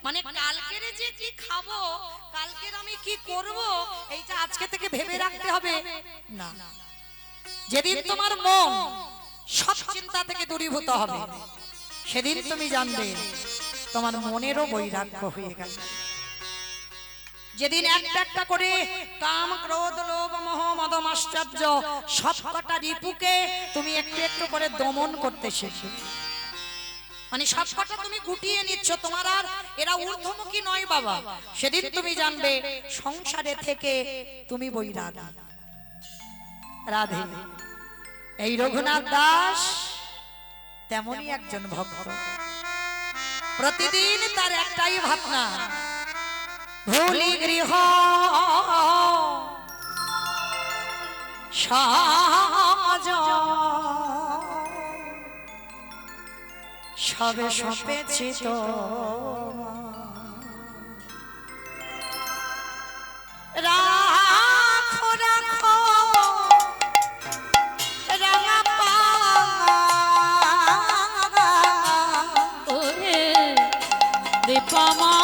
মানে কালকের যে কি খাবো, কালকের আমি কি করব, এইটা আজকে থেকে ভেবে রাখতে হবে না। যেদিন তোমার মন সব চিন্তা থেকে দূরীভূত হবে, সেদিন তুমি জানবে তোমার মনেরও বৈরাগ্য হয়ে গেল। যেদিন একটা একটা করে কাম ক্রোধ লোভ মোহ মদ মাশ্চর্য সবকটা রিপুকে তুমি একটু একটু করে দমন করতে শিখবে, মানে সবকটা তুমি গুটিয়ে নিচ্ছ, তোমার আর এরা ঊর্ধ্বমুখী নয় বাবা। সেদিন তুমি জানবে সংসারে থেকে তুমি বৈরাগ। রাধে। এই রঘুনাথ দাস তেমনই একজন ভক্ত। প্রতিদিন তার একটাই ভাবনা, ভুলি গৃহ সাজ সবে সপেছি তো রাখো রাখো রাঙা পাঙা ওরে রেপামা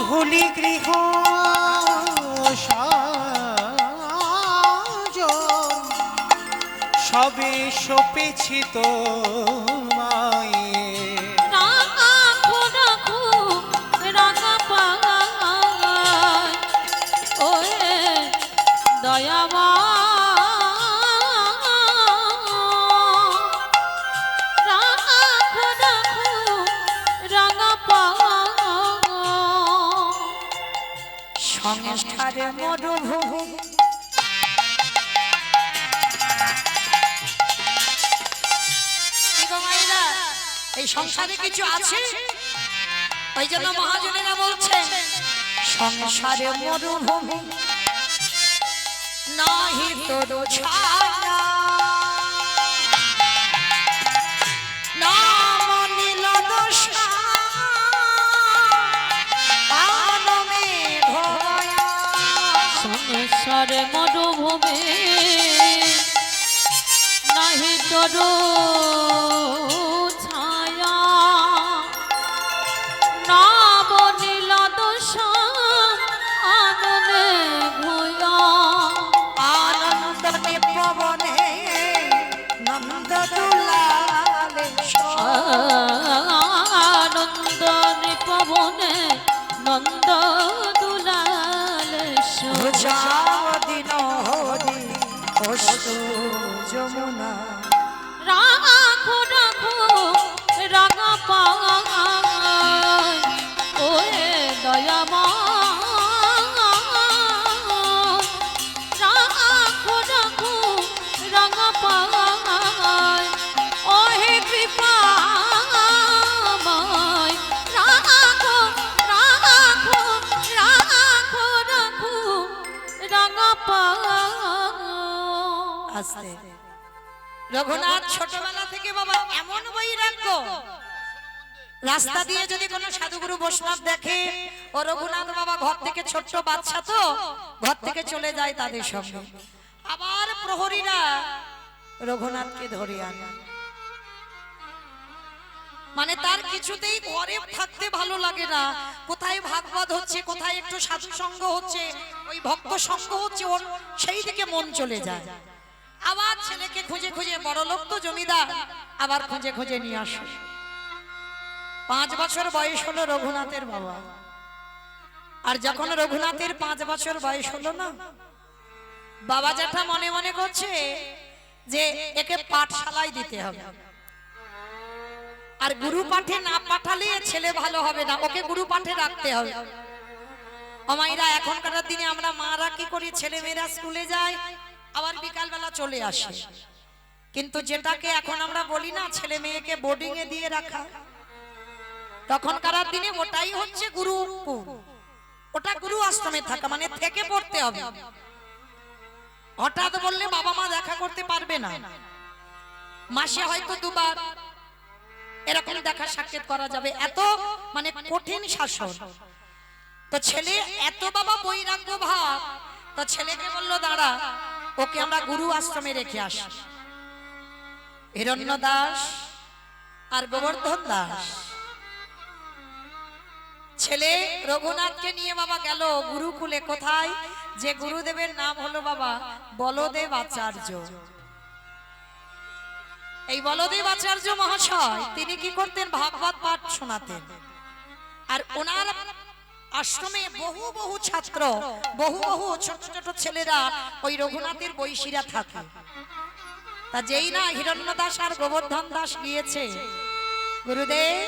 ভুলি গৃহ সাজন সবে সপেছি তো দয়ামা সংসারে মরুভূমি এই সংসারে কিছু আছে, ওই জন্য মহাজনেরা বলছেন সংসারে মরুভূমি নাহি তোর ছায়া নাম নীল দশা পানমে ভয়া। সংসারে মরুভূমি নাহি তরু ছায়া নাম নীল দশা আননে ভূয়া। আনন্দ নিপবনে নন্দ দুলালে আনন্দ নিপবনে নন্দ দুলালে যাও দিন হরি অস্তু যমুনা। রাখো রাখো রাঙা পাঙায় ওরে দয়ামা রাখো রাখো রাঙা পাঙায় ওহে কৃপাময় রাখো রাখো রাখো রাখো রাঙা পাঙায়। আস্তে। রঘুনাথ ছোটবেলা থেকে বাবা এমন বৈরাগ্য, রাস্তা দিয়ে যদি কোনো সাধুগুরু বৈষ্ণব দেখে ও রঘুনাথ বাবা ঘর থেকে ছোট্ট বাচ্চা তো ঘর থেকে চলে যায় তাদের সঙ্গে, আবার প্রহরীরা রঘুনাথকে ধরে আনে, মানে তার কিছুতেই ঘরে থাকতে ভালো লাগে না। কোথায় ভাগবত হচ্ছে, কোথায় একটু সাধু সঙ্গ হচ্ছে, ওই ভক্ত সঙ্গ হচ্ছে, ওর সেই দিকে মন চলে যায়। আবার ছেলেকে খুঁজে খুঁজে, বড় লোক তো জমিদার, আবার খুঁজে খুঁজে নিয়ে আসে। 5 বছর বয়স হলো রঘুনাথের বাবা, আর যখন রঘুনাথের 5 বছর বয়স হলো না, বাবা জ্যাঠা মনে মনে করছে যে একে পাঠশালায় দিতে হবে, আর গুরু পাঠে না পাঠালে ছেলে ভালো হবে না, ওকে গুরু পাঠে রাখতে হবে। আমাইরা এখনকার দিনে আমরা মারা কি করি, ছেলে মেয়েরা স্কুলে যায় আবার বিকাল বেলা চলে আসে, কিন্তু যেটাকে এখন আমরা বলি না ছেলে মেয়েকে বোর্ডিং এ দিয়ে রাখা, তখনকার দিনে ওটাই হচ্ছে গুরু, ওটা গুরু আশ্রমে থাকা, মানে থেকে পড়তে হবে। হঠাৎ বললে বাবা মা দেখা করতে পারবে না, মাসে হয়তো 2 বার এরকম দেখা সাক্ষাৎ করা যাবে, এত মানে কঠিন শাসন। তো ছেলে এত বাবা বৈরাগ্য ভাব, তো ছেলেকে বললো দাঁড়া, ওকে আমরা গুরু আশ্রমে রেখে আসি। হিরণ্য দাস আর গোবর্ধন দাস ছেলে রঘুনাথকে নিয়ে বাবা গেল গুরুকুলে। কোথায়? যে গুরুদেবের নাম হলো বাবা বলদেব আচার্য। এই বলদেব আচার্য মহাশয় তিনি কি করতেন? ভাগবত পাঠ শোনাতেন। আর ওনার আশ্রমে বহু বহু ছাত্র, বহু বহু ছোট ছোট ছেলেরা ওই রঘুনাথের বৈশীরা থাকে। তা যেই না হিরণ্য দাস আর গোবর্ধন দাস গিয়েছে, গুরুদেব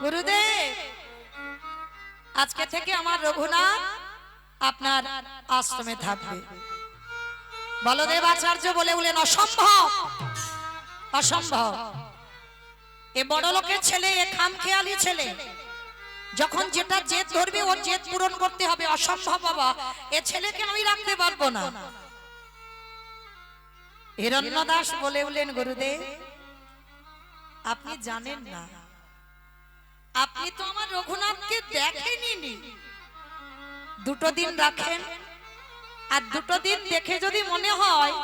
গুরুদেব আজকে থেকে আমার রঘুনাথ আপনার আশ্রমে থাকবে। বলদেব আচার্য বলে বলেন অসম্ভব, অসম্ভব। এ বড় লোকের ছেলে, এ খামখেয়ালি ছেলে, যখন যেটা জেদ ধরবে ওর জেদ পূরণ করতে হবে। অসম্ভব বাবা, এ ছেলেকে আমি রাখতে পারবো না। হিরণ্য দাস বলে বলেন গুরুদেব আপনি জানেন না, আপনি তো আমার রঘুনাথকে দেখেননি। দুটো দিন রাখেন, আর দুটো দিন দেখে যদি মনে হয়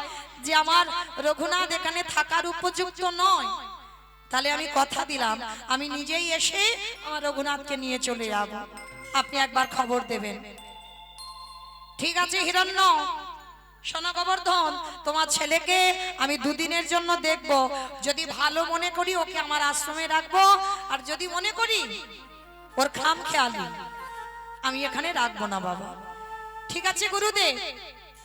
যে আমার রঘুনাথ এখানে থাকার উপযুক্ত নয়, তাহলে আমি কথা দিলাম আমি নিজেই এসে আমার রঘুনাথকে নিয়ে চলে যাব। আপনি একবার খবর দেবেন। ঠিক আছে হিরণ্য, শোনো গোবর্ধন, তোমার ছেলেকে আমি দুদিনের জন্য দেখব। যদি ভালো মনে করি ওকে আমার আশ্রমে রাখবো, আর যদি মনে করি ওর খামখেয়ালি, আমি এখানে রাখবো না বাবা। ঠিক আছে গুরুদেব,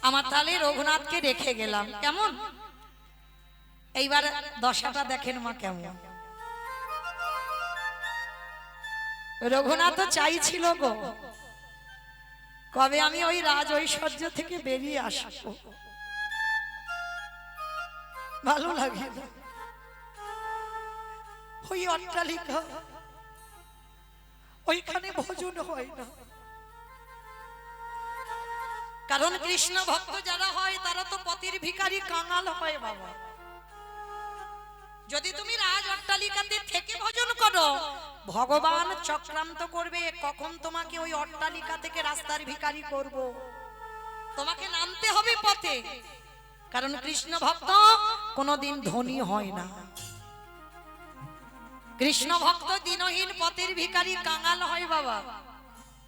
আমার তাহলে রঘুনাথকে রেখে গেলাম। কেমন? এইবার দশাটা দেখেন মা কেমন। রঘুনাথ চাইছিল গো কবে আমি ওই রাজ ঐশ্বর্য থেকে বেরিয়ে আসবো। ভালো লাগে না ওই অট্টালিকা, ওইখানে ভোজন হয় না। কারণ কৃষ্ণ ভক্ত যারা হয় তারা তো পতির ভিখারি কাঙাল হয় বাবা। যদি তুমি রাজ অট্টালিকাতে থেকে ভজন করো, ভগবান চক্রান্ত করবে কখন তোমাকে ওই অট্টালিকা থেকে রাস্তার ভিখারি করব। তোমাকে নামতে হবে পথে, কারণ কৃষ্ণ ভক্ত কোনোদিন ধনী হয় না। কৃষ্ণ ভক্ত দিনহীন পথের ভিখারি কাঙাল হয় বাবা।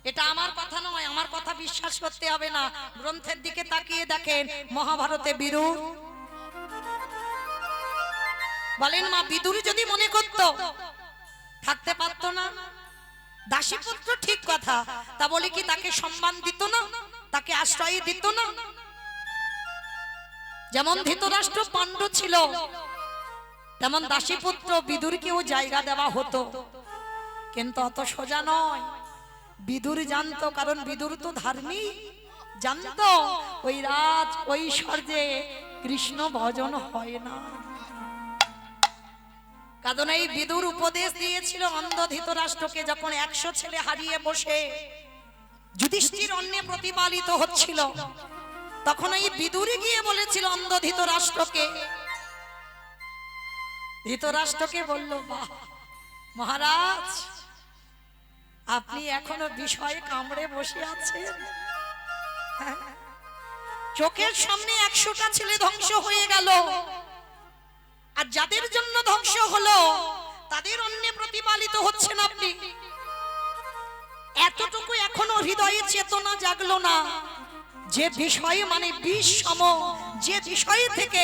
এটা আমার কথা নয়, আমার কথা বিশ্বাস করতে হবে না। গ্রন্থের দিকে তাকিয়ে দেখেন, মহাভারতে বিদুর বলেন মা বিদুর যদি মনে করত থাকতে পারতো না। দাসীপুত্র ঠিক কথা, তা বলে কি তাকে সম্মান দিত না, তাকে আশ্রয় দিত না? যেমন ধৃতরাষ্ট্র পাণ্ডু ছিল, তেমন দাসীপুত্র বিদুরকেও জায়গা দেওয়া হতো। কিন্তু অত সোজা নয়। বিদুর জানতো, কারণ বিদুর তো ধার্মিক, জানতো ওই রাজ ঐশ্বর্যে কৃষ্ণ ভজন হয় না। কারণ এই বিদুর উপদেশ দিয়েছিল অন্ধ ধৃতরাষ্ট্রকে, যখন 100 ছেলে হারিয়ে বসে যুধিষ্ঠির অন্নে প্রতিপালিত হচ্ছিল, তখন এই বিদুরে গিয়ে বলেছিল অন্ধ ধৃতরাষ্ট্রকে। ধৃতরাষ্ট্রকে বলল, বাহ মহারাজ, আপনি এখনো বিষয়ে কামড়ে বসে আছেন। চোখের সামনে 100টা ছেলে ধ্বংস হয়ে গেল, আর যাদের জন্য ধ্বংস হলো তাদের অন্যে প্রতিপালিত হচ্ছেন আপনি। এতটুকু এখনো হৃদয়ে চেতনা জাগলো না, যে বিষয়ে মানে বিষ সম, যে বিষয় থেকে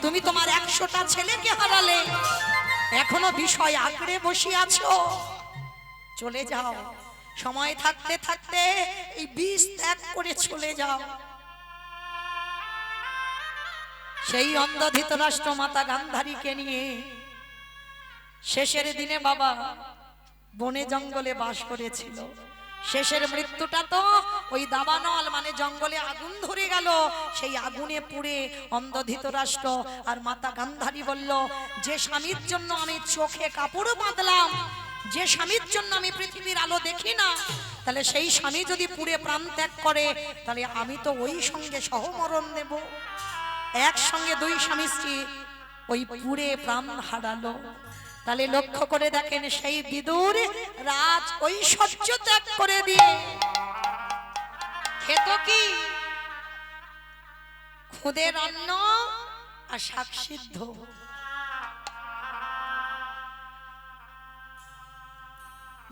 তুমি তোমার 100টা ছেলেকে হারালে, এখনো বিষয় আঁকড়ে বসে আছো। চলে যাও, সময় থাকতে থাকতে এই বিষ ত্যাগ করে চলে যাও। সেই অন্ধ ধৃতরাষ্ট্র মাতা গান্ধারীকে নিয়ে শেষের দিনে বাবা বনে জঙ্গলে বাস করেছিল। শেষের মৃত্যুটা তো ওই দাবানল মানে জঙ্গলে আগুন ধরে গেল, সেই আগুনে পুড়ে অন্ধ ধৃতরাষ্ট্র আর মাতা গান্ধারী বলল, যে স্বামীর জন্য আমি চোখে কাপড় বাঁধলাম, যে স্বামীর জন্য আমি পৃথিবীর আলো দেখি না, তাহলে সেই স্বামী যদি পুড়ে প্রাণ ত্যাগ করে, তাহলে আমি তো ওই সঙ্গে সহমরণ নেব। একসঙ্গে 2 স্বামী স্ত্রী ওই পুড়ে প্রাণ হারালো। তাহলে লক্ষ্য করে দেখেন, সেই বিদুর রাজ ঐশ্বর্য ত্যাগ করে দিয়ে খেত কি? খুদের অন্ন আর শাক সিদ্ধ।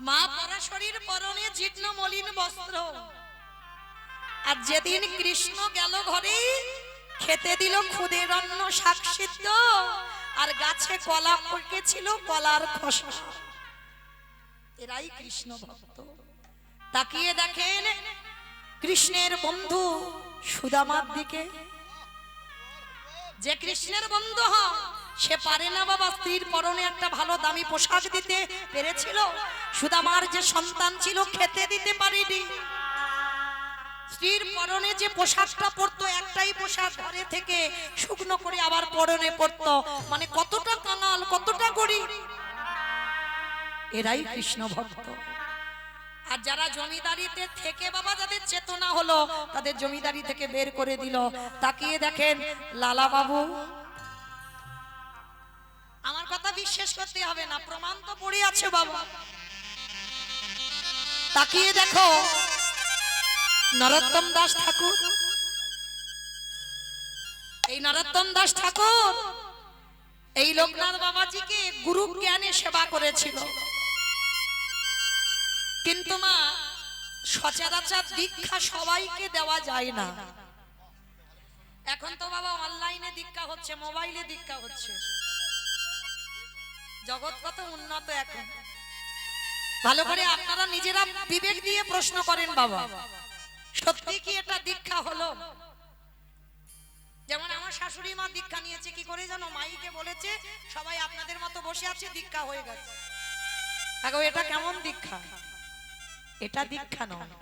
মা পরাশরীর পরনে জীর্ণ মলিন বস্ত্র। আর যেদিন কৃষ্ণ গেল ঘরে, খেতে দিল খুদের অন্ন শাক সিদ্ধ, আর গাছে কলা পড়েছিল কলার খোসা। এরাই কৃষ্ণ ভক্ত। তাকিয়ে দেখেন কৃষ্ণের বন্ধু সুদামার দিকে। যে কৃষ্ণের বন্ধু হয় সে পারে না বাবা স্ত্রীর পরনে একটা ভালো দামি পোশাক দিতে পেরেছিল? সুদামার যে সন্তান ছিল খেতে দিতে পারেনি। স্ত্রীর পরনে যে পোশাকটা পরতো, একটাই পোশাক ঘরে থেকে শুকনো করে আবার পরনে পরতো, মানে কতটা কাঙাল, কতটা গরিব। এরাই কৃষ্ণ ভক্ত। আর যারা জমিদারিতে থেকে বাবা যাদের চেতনা হলো, তাদের জমিদারি থেকে বের করে দিল। তাকিয়ে দেখেন লালা বাবু, আমার কথা বিশ্বাস করতে হবে না, প্রমাণ তো পড়ে আছে বাবা। তাকিয়ে দেখো নরোত্তম দাস ঠাকুর। এই নরোত্তম দাস ঠাকুর এই লোকনাথ বাবাজিকে গুরু জ্ঞানে সেবা করেছিল। কিন্তু মা সচরাচর দীক্ষা সবাইকে দেওয়া যায় না। এখন তো বাবা অনলাইনে দীক্ষা হচ্ছে, মোবাইলে দীক্ষা হচ্ছে, জগৎ কত উন্নত এখন। ভালো করে আপনারা নিজেরা বিবেক দিয়ে প্রশ্ন করেন বাবা, সত্যি কি এটা দীক্ষা হলো? যেমন আমার শাশুড়ি মা দীক্ষা নিয়েছে, কি করে জানো? মাইকে বলেছে সবাই আপনাদের মতো বসে আছে, দীক্ষা হয়ে গেছে। এটা কেমন দীক্ষা? এটা দীক্ষা নয়,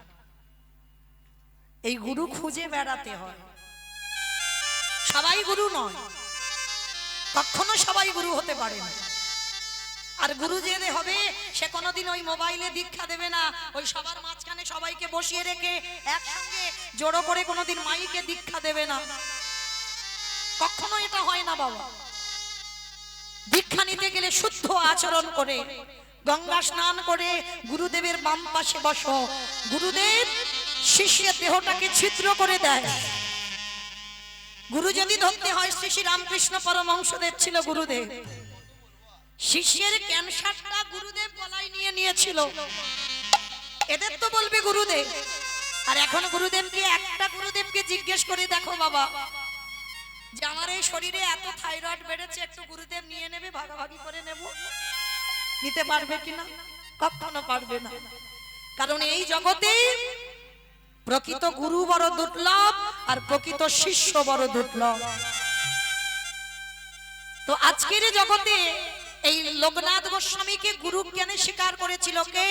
এই গুরু খুঁজে বেড়াতে হয়। সবাই গুরু নয়, কখনো সবাই গুরু হতে পারে না। আর গুরু যে হবে সে কোনোদিন ওই মোবাইলে দীক্ষা দেবে না, ওই সবার মাঝখানে সবাইকে বসিয়ে রেখে একসঙ্গে জড়ো করে কোনোদিন মাইকে দীক্ষা দেবে না, কখনো এটা হয় না বাবা। দীক্ষা নিতে গেলে শুদ্ধ আচরণ করে গঙ্গা স্নান করে গুরুদেবের বাম পাশে বসো। গুরুদেব শিষ্যের দেহটাকে ছিদ্র করে দেয়। গুরু যদি ধরতে হয়, শ্রী শ্রী রামকৃষ্ণ পরমহংসদেব ছিল গুরুদেব। শিষ্যের ক্যান্সারটা গুরুদেব গলায় নিয়ে নিয়েছিল, এদের তো বলবে গুরুদেব। আর এখন গুরুদেবকে একটা গুরুদেবকে জিজ্ঞেস করে দেখো বাবা, যে আমার এই শরীরে এত থাইরয়েড বেড়েছে, একটু গুরুদেব নিয়ে নেবে, ভাগাভাগি করে নেব, নিতে পারবে কিনা? কখনো পারবে না। কারণ এই জগতে প্রকৃত গুরু বড় দুর্লভ, আর প্রকৃত শিষ্য বড় দুর্লভ। তো আজকের জগতে এই লোকনাথ গোস্বামীকে গুরু জ্ঞানে স্বীকার করেছিল কে?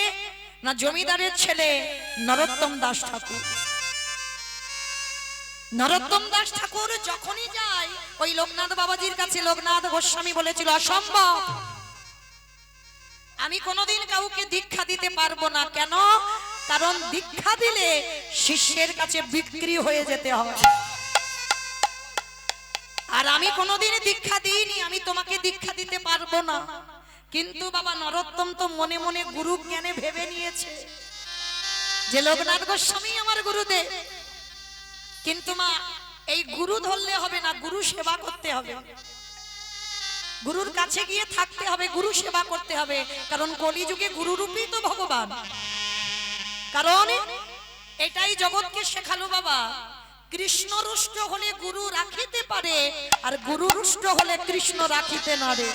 না জমিদারের ছেলে নরোত্তম দাস ঠাকুর। নরোত্তম দাস ঠাকুর যখনই যায় ওই লোকনাথ বাবাজির কাছে, লোকনাথ গোস্বামী বলেছিল অসম্ভব, আমি কোনোদিন কাউকে দীক্ষা দিতে পারবো না। কেন? কারণ দীক্ষা দিলে শিষ্যের কাছে বিক্রি হয়ে যেতে হয়। আর আমি কোনোদিন দীক্ষা দিইনি, আমি তোমাকে দীক্ষা দিতে পারবো না। কিন্তু বাবা নরোত্তম তো মনে মনে গুরু জ্ঞানে ভেবে নিয়েছে যে লোকনাথ গোস্বামী আমার গুরুদেব। কিন্তু মা এই গুরু ধরলে হবে না, গুরু সেবা করতে হবে। গুরুর কাছে গিয়ে থাকতে হবে, গুরু সেবা করতে হবে। কারণ কলিযুগে গুরুরূপী তো ভগবান। কারণ এটাই জগৎকে শেখালো বাবা, কৃষ্ণ রুষ্ট হলে গুরু রাখিতে পারে, আর গুরু রুষ্ট হলে কৃষ্ণ রাখিতে নারে।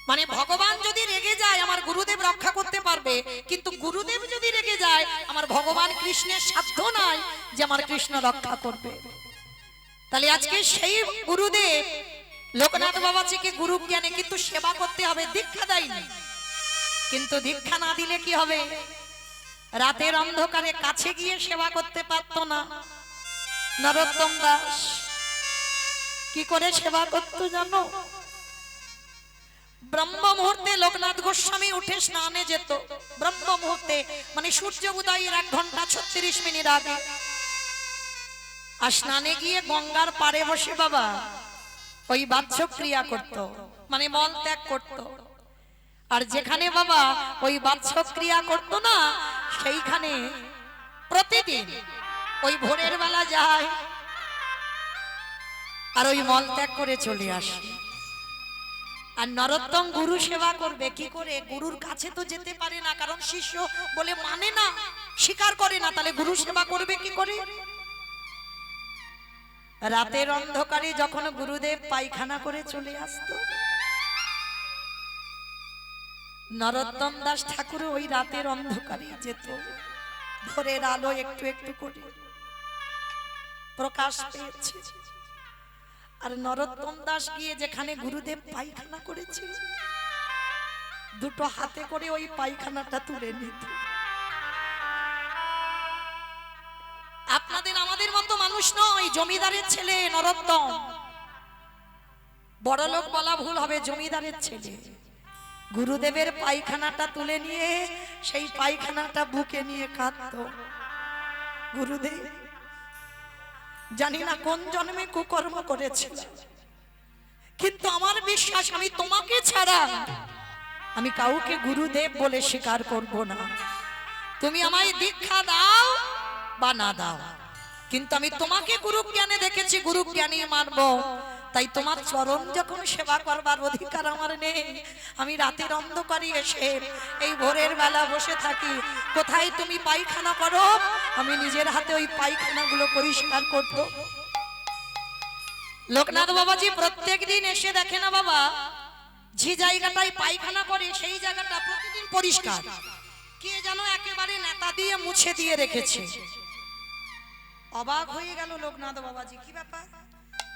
মানে ভগবান যদি রেগে যায় আমার গুরুদেব রক্ষা করতে পারবে, কিন্তু গুরুদেব যদি রেগে যায় আমার ভগবান কৃষ্ণের সাধ্য নাই যে আমার কৃষ্ণ রক্ষা করবে। তাহলে আজকে সেই গুরুদেব লোকনাথ বাবাজিকে গুরু জ্ঞানে কিন্তু সেবা করতে হবে, দীক্ষা দেয়নি। কিন্তু দীক্ষা না দিলে কি হবে? রাতের অন্ধকারে কাছে গিয়ে সেবা করতে পারতো না। নরোত্তম দাস কি করে সেবা করতো জানো? ব্রহ্ম মুহূর্তে লোকনাথ গোস্বামী উঠে স্নানে যেত। ব্রহ্ম মুহূর্তে মানে সূর্য উদয়ের 1 ঘন্টা 36 মিনিট আগে। আর স্নানে গিয়ে গঙ্গার পাড়ে বসে বাবা ওই বাহ্যক্রিয়া করত, মানে মল ত্যাগ করত। আর যেখানে বাবা ওই বাহ্যক্রিয়া করত না, সেইখানে প্রতিদিন ওই ভোরের বেলা যায় আর ওই মল ত্যাগ করে চলে আসে। আর নরোত্তম গুরু সেবা করবে কি করে? গুরুর কাছে তো যেতে পারে না, কারণ শিষ্য বলে মানে না, স্বীকার করে না, তাহলে গুরু সেবা করবে কি করে? রাতের অন্ধকারে যখন গুরুদেব পায়খানা করে চলে আসতো, নরোত্তম দাস ঠাকুর ওই রাতের অন্ধকারে যেত। ভোরের আলো একটু একটু করে প্রকাশ পেয়েছে, আর নরোত্তম দাস গিয়ে যেখানে গুরুদেব পায়খানা করেছিল, দুটো হাতে করে ওই পায়খানাটা তুলে নিত। আপনাদের আমাদের মতো মানুষ নয়, জমিদারের ছেলে নরোত্তম। বড়লোক বলা ভুল হবে, জমিদারের ছেলে। গুরুদেবের পায়খানাটা তুলে নিয়ে সেই পায়খানাটা বুকে নিয়ে কাঁদতো। গুরুদেব, জানি না কোন জন্মে কুকর্ম করেছিল, কিন্তু আমার বিশ্বাস আমি তোমাকে ছাড়া আমি কাউকে গুরুদেব বলে স্বীকার করব না। তুমি আমায় দীক্ষা দাও বা না দাও, কিন্তু আমি তোমাকে গুরু জ্ঞানে দেখেছি, গুরু জ্ঞানী মানব। তাই তোমার চরণ যখন সেবা করবার অধিকার আমার নেই, আমি রাতের অন্ধকারে এসে এই ভোরের বেলা বসে থাকি। কোথায় তুমি পায়খানা করো, আমি নিজের হাতে ওই পায়খানাগুলো পরিষ্কার করব। লোকনাথ বাবাজি প্রত্যেক দিন এসে দেখে না বাবা, যে জায়গাটায় পায়খানা করে সেই জায়গাটা প্রতিদিন পরিষ্কার, কে যেন একেবারে নেতা দিয়ে মুছে দিয়ে রেখেছে। অবাক হয়ে গেল লোকনাথ বাবাজি, কি ব্যাপার,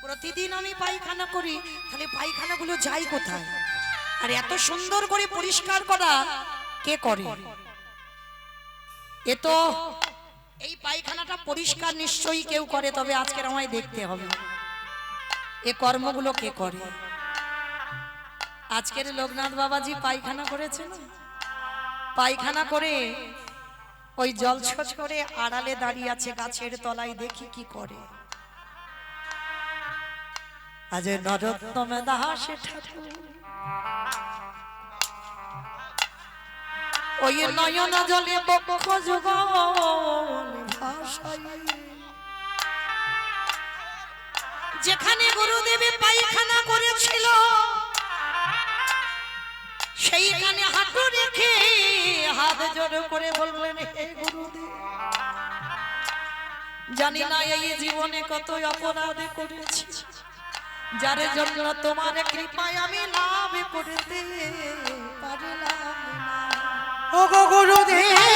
প্রতিদিন আমি পায়খানা করি, তাহলে পায়খানাগুলো যাই কোথায়? আর এত সুন্দর করে পরিষ্কার করা কে করে? এ তো এই পায়খানাটা পরিষ্কার নিশ্চয়ই কেউ করে, তবে আজকের আমায় দেখতে হবে এ কর্মগুলো কে করে। আজকের লোকনাথ বাবাজি পায়খানা করেছেন, পায়খানা করে ওই জলছছ করে আড়ালে দাঁড়িয়ে আছে গাছের তলায়, দেখি কি করে। আজ নরোত্তম দাস ঠাকুর ওই নয়ন জলে বক্ষ যুগল ভাষায়, যেখানে গুরুদেবে পায়খানা করেছিল সেইখানে হাঁটু রেখে হাত জোড় করে বললেন, হে গুরুদেব, জানি না এই জীবনে কত অপরাধ করেছি, যার জন্য তোমার কৃপায় আমি লাভ করতে পারলাম না। ও গো গুরুদেব,